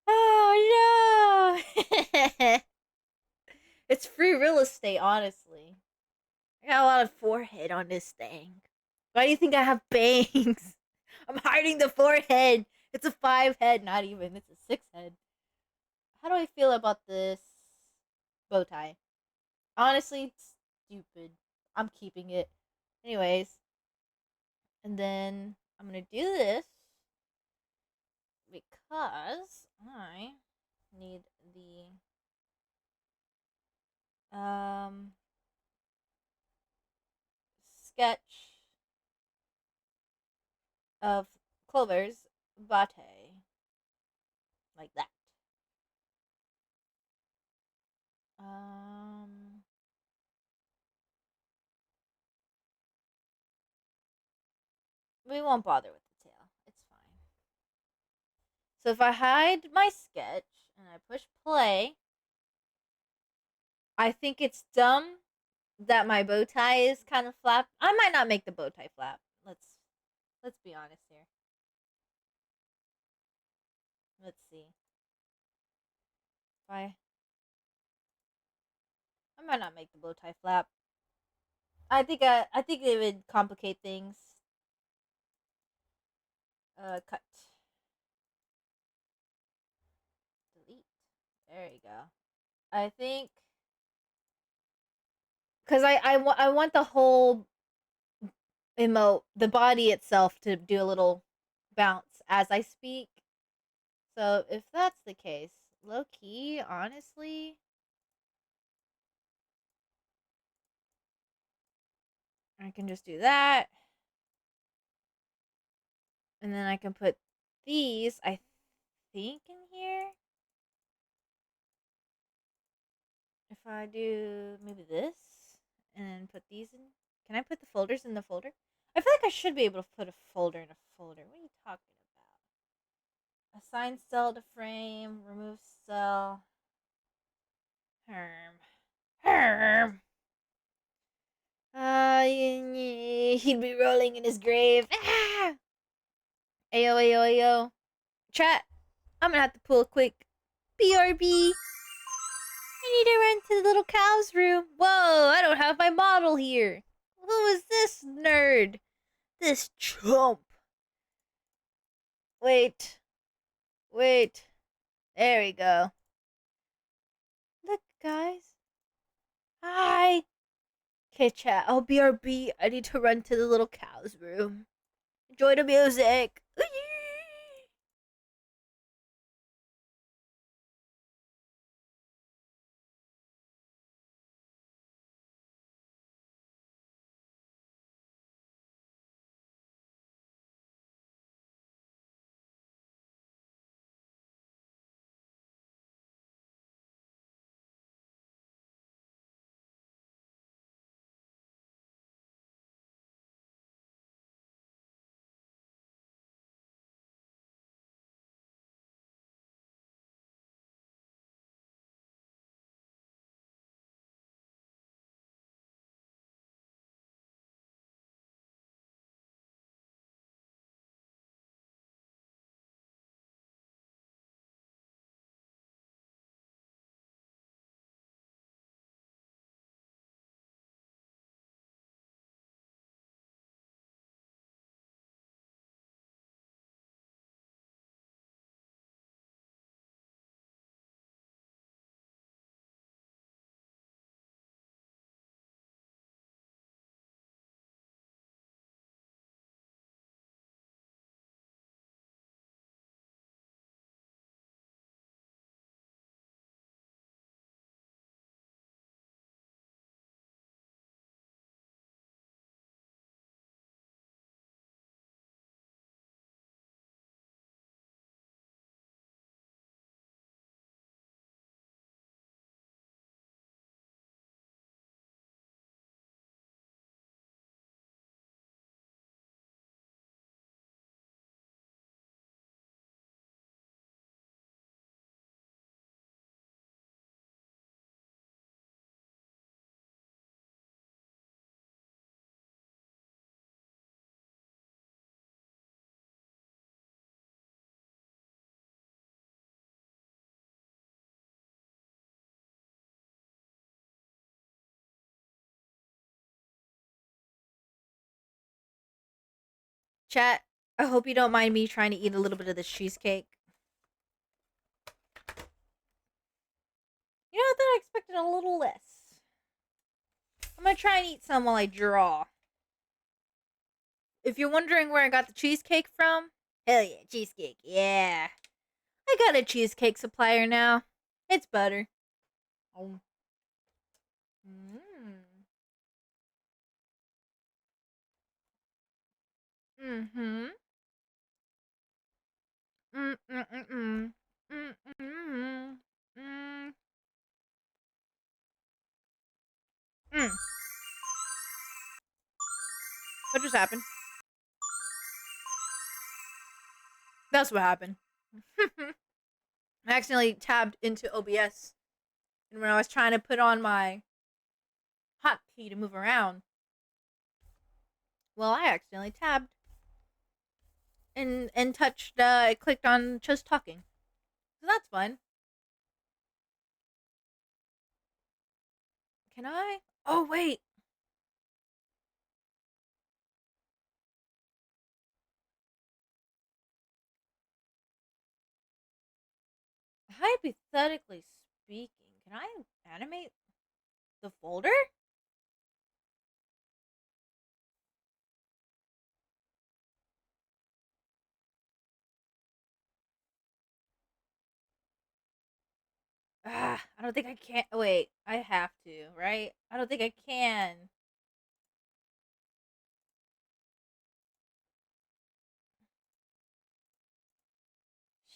Oh no. It's free real estate, honestly. I got a lot of forehead on this thing. Why do you think I have bangs? I'm hiding the forehead. It's a 5 head, not even. It's a 6 head. How do I feel about this bow tie? Honestly, it's stupid. I'm keeping it. Anyways, and then I'm gonna do this because I need the sketch of Clover's bate, like that. Um, we won't bother with the tail. It's fine. So if I hide my sketch and I push play, I think it's dumb that my bow tie is kind of flap. I might not make the bow tie flap. Let's be honest here. Let's see. I might not make the bow tie flap. I think it would complicate things. Cut. Delete. There you go. I think because I want the whole emote, the body itself, to do a little bounce as I speak. So if that's the case, low key, honestly, I can just do that. And then I can put these, I think, in here. If I do maybe this and put these in. Can I put the folders in the folder? I feel like I should be able to put a folder in a folder. What are you talking about? Assign cell to frame, remove cell. Herm. Herm. He'd be rolling in his grave. Ah! Ayo, ayo, ayo. Chat, I'm gonna have to pull a quick BRB. I need to run to the little cow's room. Whoa, I don't have my model here. Who is this nerd? This chump. Wait. Wait. There we go. Look, guys. Hi. Okay, chat. I'll BRB. I need to run to the little cow's room. Enjoy the music. Chat, I hope you don't mind me trying to eat a little bit of this cheesecake. You know what? I expected a little less. I'm gonna try and eat some while I draw. If you're wondering where I got the cheesecake from, hell yeah, cheesecake, yeah. I got a cheesecake supplier now. It's butter. Oh. Mm-hmm. Mm-mm-mm-mm. Mm-mm-mm. Mm. Mm. What just happened? That's what happened. I accidentally tabbed into OBS, and when I was trying to put on my hotkey to move around, well, I accidentally tabbed and touched. I clicked on just talking, so that's fun. Can I? Oh wait. Hypothetically speaking, can I animate the folder? Ah, I don't think I can. Wait, I have to, right? I don't think I can.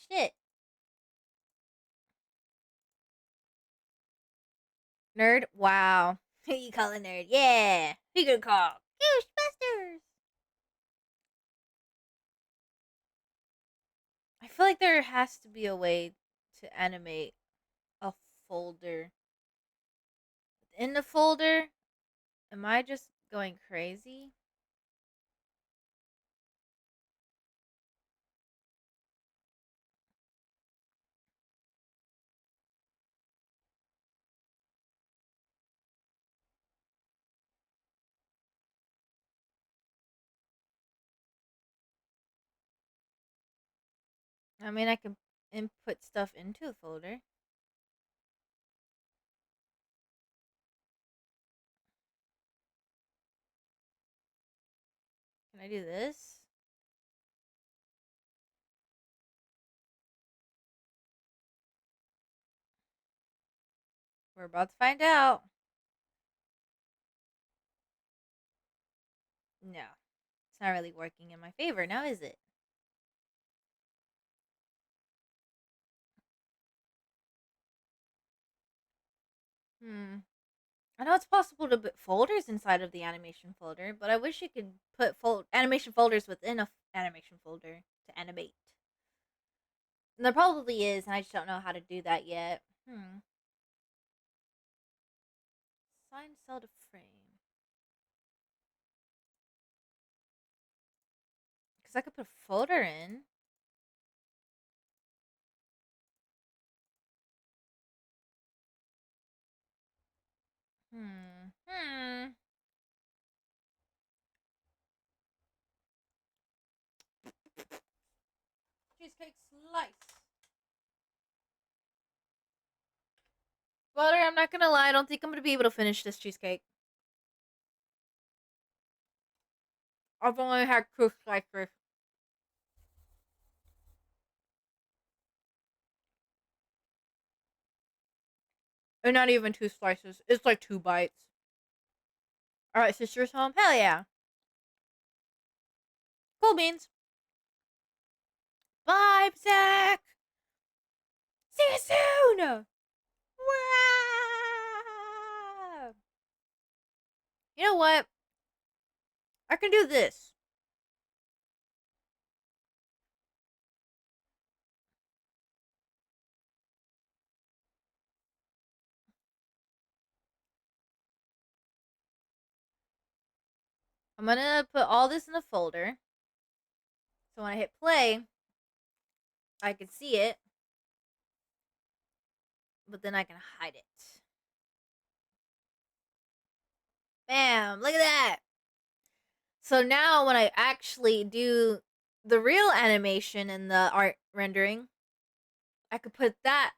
Shit. Nerd? Wow. Who you call a nerd? Yeah. Who you gonna call? Ghostbusters! I feel like there has to be a way to animate a folder. In the folder? Am I just going crazy? I mean, I can input stuff into the folder. Can I do this? We're about to find out. No. It's not really working in my favor now, is it? I know it's possible to put folders inside of the animation folder, but I wish you could put animation folders within a animation folder to animate. And there probably is, and I just don't know how to do that yet. Assign cell to frame. Because I could put a folder in. Hmm. Hmm. Cheesecake slice. Butter, I'm not gonna lie, I don't think I'm gonna be able to finish this cheesecake. I've only had two slices. And not even two slices. It's like 2 bites. Alright, sister's home? Hell yeah. Cool beans. Bye, Zach! See you soon! Wow! You know what? I can do this. I'm gonna put all this in the folder. So when I hit play, I can see it. But then I can hide it. Bam! Look at that! So now when I actually do the real animation and the art rendering, I could put that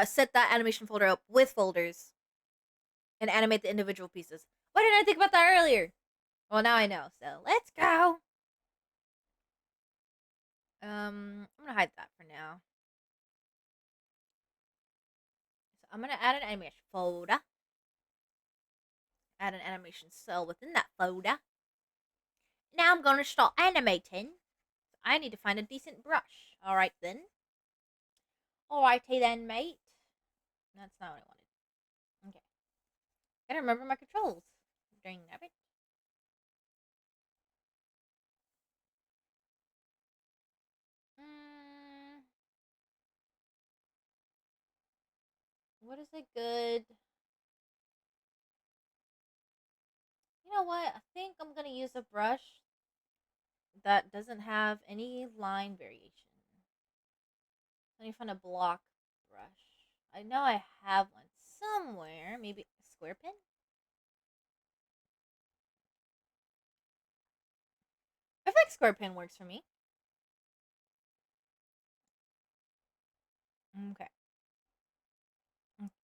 set that animation folder up with folders and animate the individual pieces. Why didn't I think about that earlier? Well, now I know. So let's go. I'm gonna hide that for now. So I'm gonna add an animation folder. Add an animation cell within that folder. Now I'm gonna start animating. I need to find a decent brush. Alright then. Alrighty then, mate. That's not what I wanted. Okay. Gotta remember my controls. Dang nabbit. What is a good... You know what? I think I'm gonna use a brush that doesn't have any line variation. Let me find a block brush. I know I have one somewhere. Maybe a square pin? I feel like square pin works for me. Okay.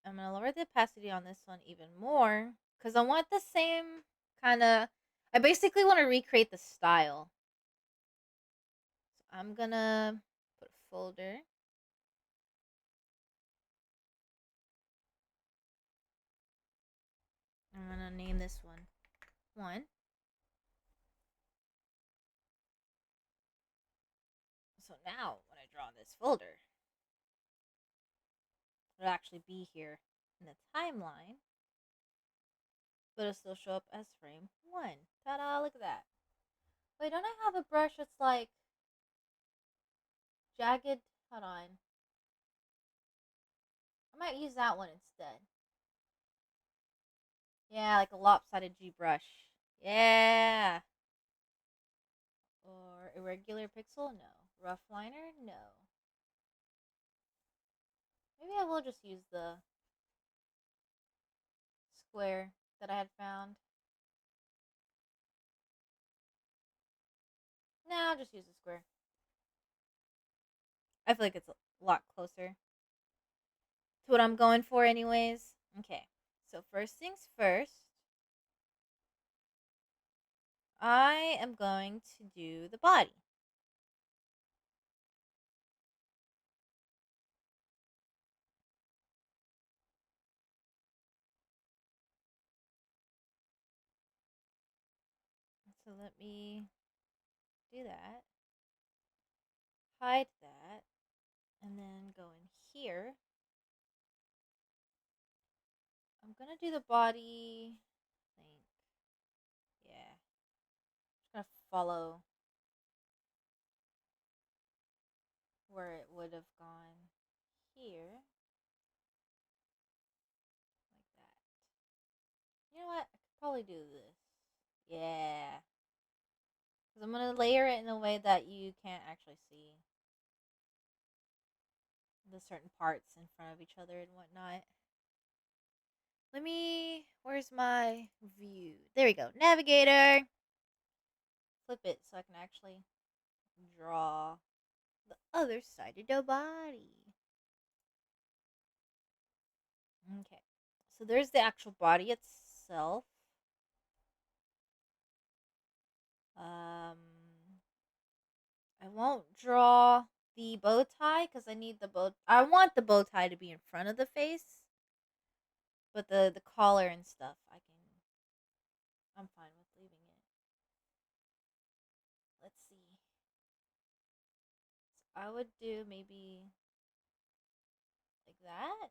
I'm gonna lower the opacity on this one even more because I want the same kind of. I basically want to recreate the style. So I'm gonna put a folder. I'm gonna name this one 1. So now when I draw this folder, it'll actually be here in the timeline, but it'll still show up as frame 1. Ta-da! Look at that. Wait, don't I have a brush that's like jagged? Hold on. I might use that one instead. Yeah, like a lopsided G brush. Yeah. Or irregular pixel? No. Rough liner? No. Maybe I will just use the square that I had found. No, I'll just use the square. I feel like it's a lot closer to what I'm going for anyways. Okay. So first things first, I am going to do the body. So let me do that. Hide that. And then go in here. I'm gonna do the body. I think. Yeah. Just gonna follow where it would have gone here. Like that. You know what? I could probably do this. Yeah. Because I'm gonna layer it in a way that you can't actually see the certain parts in front of each other and whatnot. Let me. Where's my view? There we go. Navigator. Flip it so I can actually draw the other side of the body. Okay. So there's the actual body itself. Um, I won't draw the bow tie because I need the bow. I want the bow tie to be in front of the face, but the collar and stuff I can. I'm fine with leaving it. Let's see. So I would do maybe like that.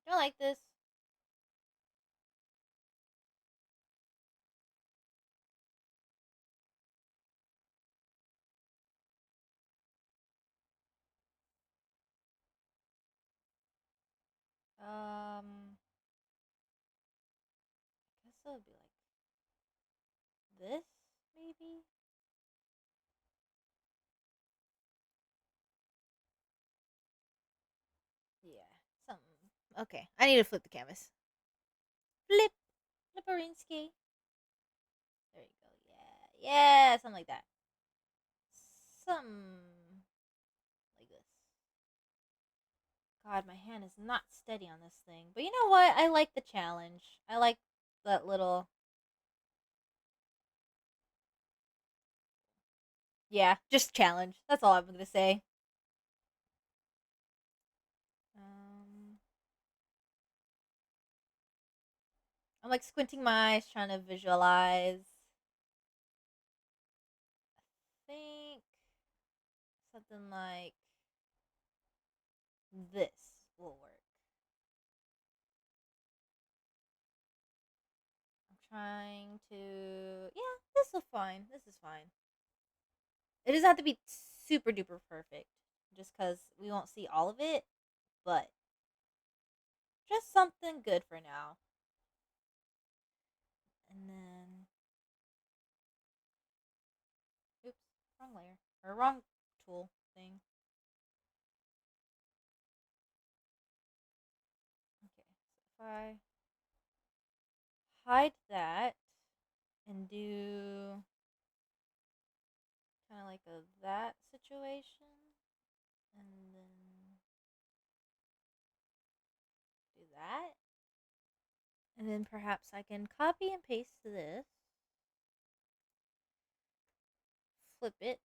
Don't like this. I guess it would be like this, maybe. Okay, I need to flip the canvas. Flip, flipperinsky. There you go. Yeah, yeah, something like that. Some like this. God, my hand is not steady on this thing. But you know what? I like the challenge. I like that little. Yeah, just challenge. That's all I'm gonna say. Um, I'm like squinting my eyes, trying to visualize. Think something like this will work. I'm trying to. Yeah, this is fine. This is fine. It doesn't have to be super duper perfect, just because we won't see all of it, but just something good for now. And then, oops, wrong layer or wrong tool thing. Okay, so if I hide that and do kind of like a that situation, and then do that, and then perhaps I can copy and paste this, flip it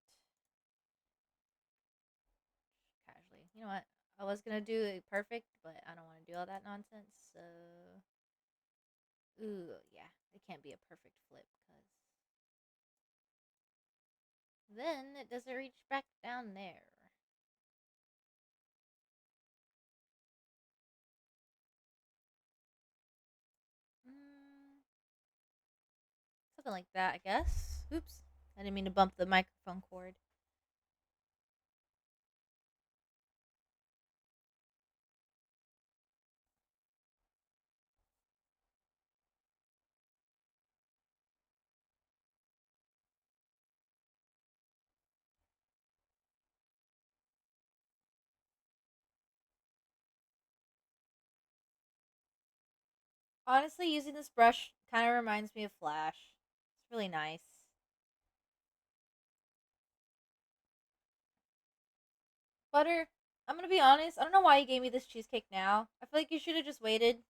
casually. You know what? I was gonna do it perfect, but I don't want to do all that nonsense. So, ooh, yeah, it can't be a perfect flip because then it doesn't reach back down there. Mm, something like that, I guess. Oops, I didn't mean to bump the microphone cord. Honestly, using this brush kind of reminds me of Flash. It's really nice. Butter, I'm gonna be honest. I don't know why you gave me this cheesecake now. I feel like you should have just waited.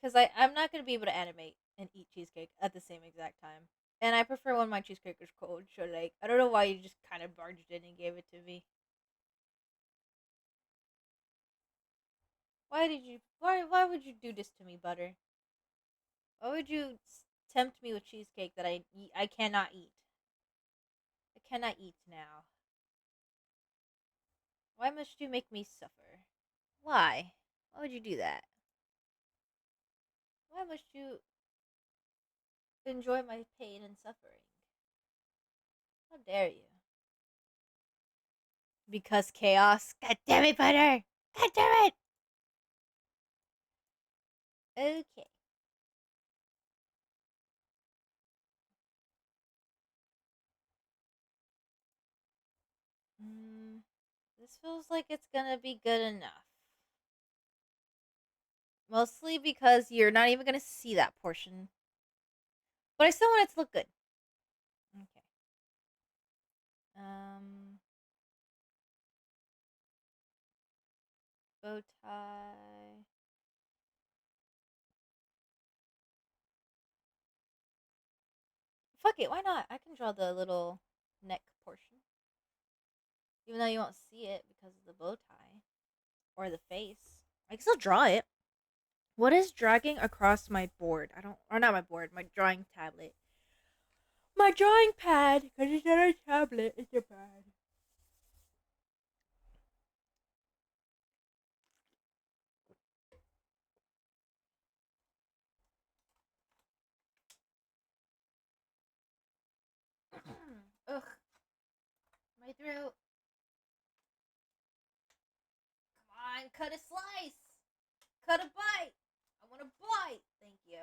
Because I'm not gonna be able to animate and eat cheesecake at the same exact time. And I prefer when my cheesecake is cold. So like, I don't know why you just kind of barged in and gave it to me. Why did you? Why would you do this to me, Butter? Why would you tempt me with cheesecake that I cannot eat? I cannot eat now. Why must you make me suffer? Why? Why would you do that? Why must you enjoy my pain and suffering? How dare you? Because chaos. God damn it, Butter! God damn it! Okay. This feels like it's gonna be good enough. Mostly because you're not even gonna see that portion. But I still want it to look good. Okay. Bow tie. Fuck it, why not? I can draw the little neck portion. Even though you won't see it because of the bow tie. Or the face. I can still draw it. What is dragging across my board? I don't, or not my board, my drawing tablet. My drawing pad, because it's not a tablet, it's a pad. Ugh, my throat. Come on, cut a slice. Cut a bite. I want a bite. Thank you.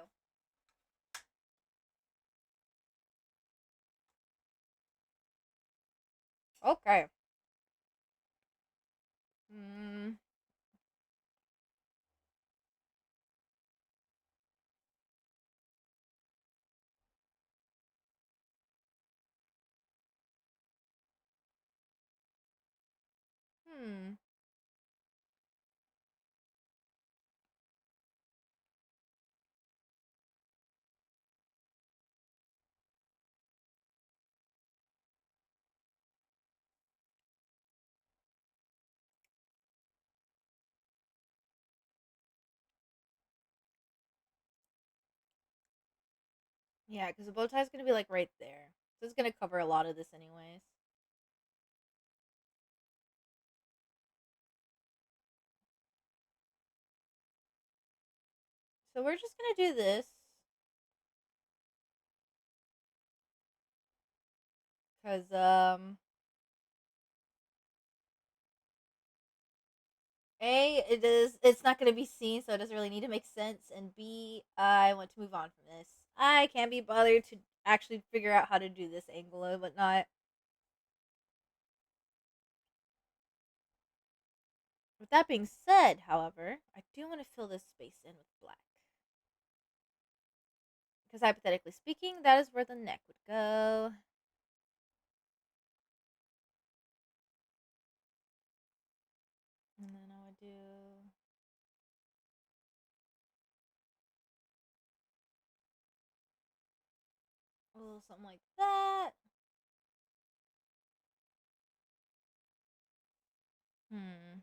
Okay. Hmm. Hmm. Yeah, because the bow tie is gonna be like right there. So it's gonna cover a lot of this anyways. So we're just gonna do this. Cause it's not gonna be seen, so it doesn't really need to make sense. And B, I want to move on from this. I can't be bothered to actually figure out how to do this angle and whatnot. With that being said, however, I do want to fill this space in with black. Because hypothetically speaking, that is where the neck would go. And then I would do a little something like that. Hmm.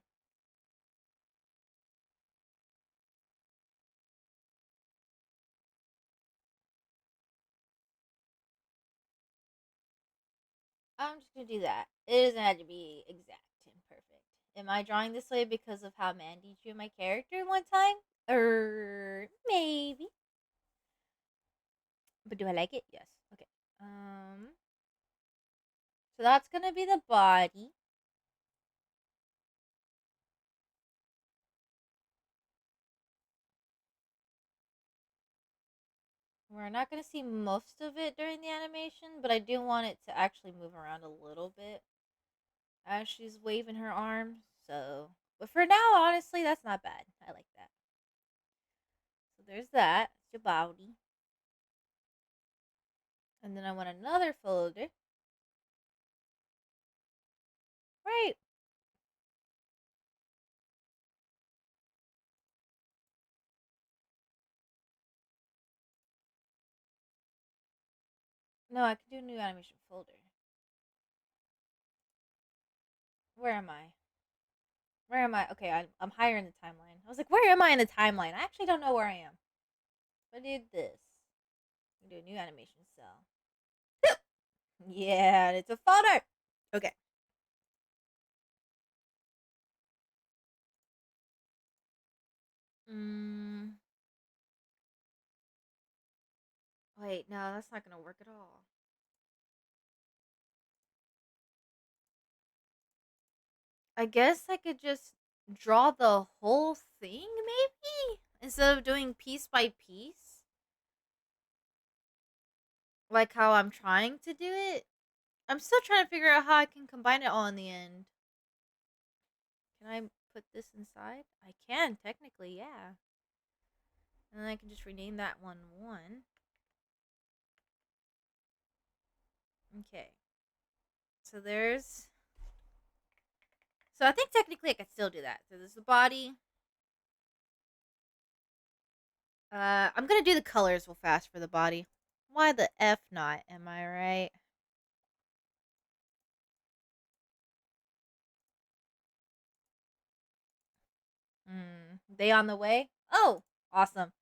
I'm just gonna do that. It doesn't have to be exact and perfect. Am I drawing this way because of how Mandy drew my character one time? Or maybe. But do I like it? Yes. Okay. So that's gonna be the body. We're not gonna see most of it during the animation, but I do want it to actually move around a little bit as she's waving her arms. So, but for now, honestly, that's not bad. I like that. So there's that. It's your body. And then I want another folder. Right. No, I can do a new animation folder. Where am I? Where am I? Okay, I'm higher in the timeline. I was like, where am I in the timeline? I actually don't know where I am. I did this. Do a new animation cell. Yeah, it's a folder. Okay. Mm, wait, no, that's not gonna work at all. I guess I could just draw the whole thing, maybe? Instead of doing piece by piece? Like how I'm trying to do it? I'm still trying to figure out how I can combine it all in the end. Can I put this inside? I can, technically, yeah. And then I can just rename that one 1. Okay. So there's. So I think technically I could still do that. So there's the body. I'm gonna do the colors real fast for the body. Why the F not? Am I right? They on the way? Oh, awesome.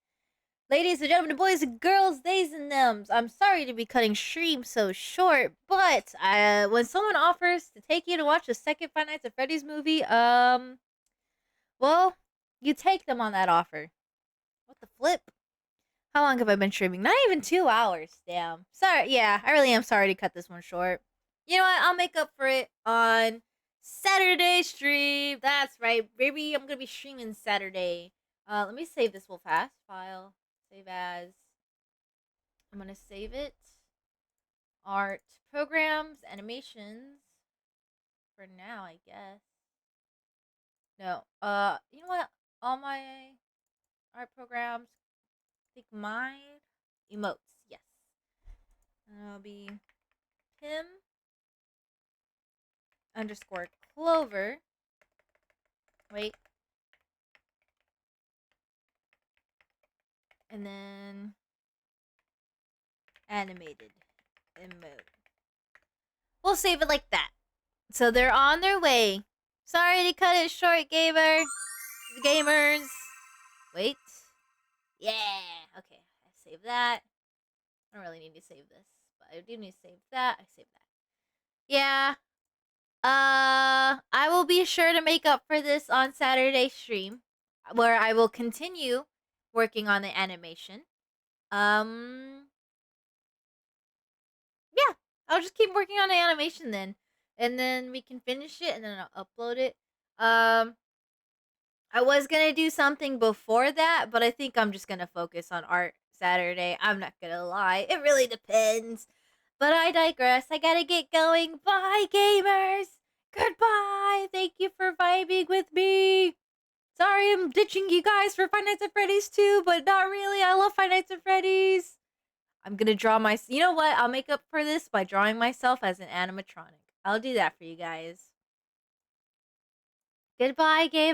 Ladies and gentlemen, boys and girls, theys and thems. I'm sorry to be cutting stream so short, but when someone offers to take you to watch the second Five Nights at Freddy's movie, well, you take them on that offer. What the flip? How long have I been streaming? Not even 2 hours. Damn. Sorry. Yeah, I really am sorry to cut this one short. You know what? I'll make up for it on Saturday stream. That's right, baby. I'm gonna be streaming Saturday. Let me save this real fast. File. Save as. I'm gonna save it. Art, programs, animations. For now, I guess. No. You know what? All my art programs. I think mine. Emotes. Yes. And it'll be Pim underscore Clover Wait. And then animated emote. We'll save it like that. So they're on their way. Sorry to cut it short, gamers. Wait. Yeah. Okay. I save that. I don't really need to save this, but I do need to save that. I save that. Yeah. I will be sure to make up for this on Saturday stream, where I will continue working on the animation. Yeah, I'll just keep working on the animation then, and then we can finish it, and then I'll upload it. I was gonna do something before that, but I think I'm just gonna focus on art Saturday. I'm not gonna lie, it really depends. But I digress. I gotta get going. Bye, gamers. Goodbye. Thank you for vibing with me. Sorry I'm ditching you guys for Five Nights at Freddy's 2, but not really. I love Five Nights at Freddy's. I'm gonna draw my. You know what? I'll make up for this by drawing myself as an animatronic. I'll do that for you guys. Goodbye, game.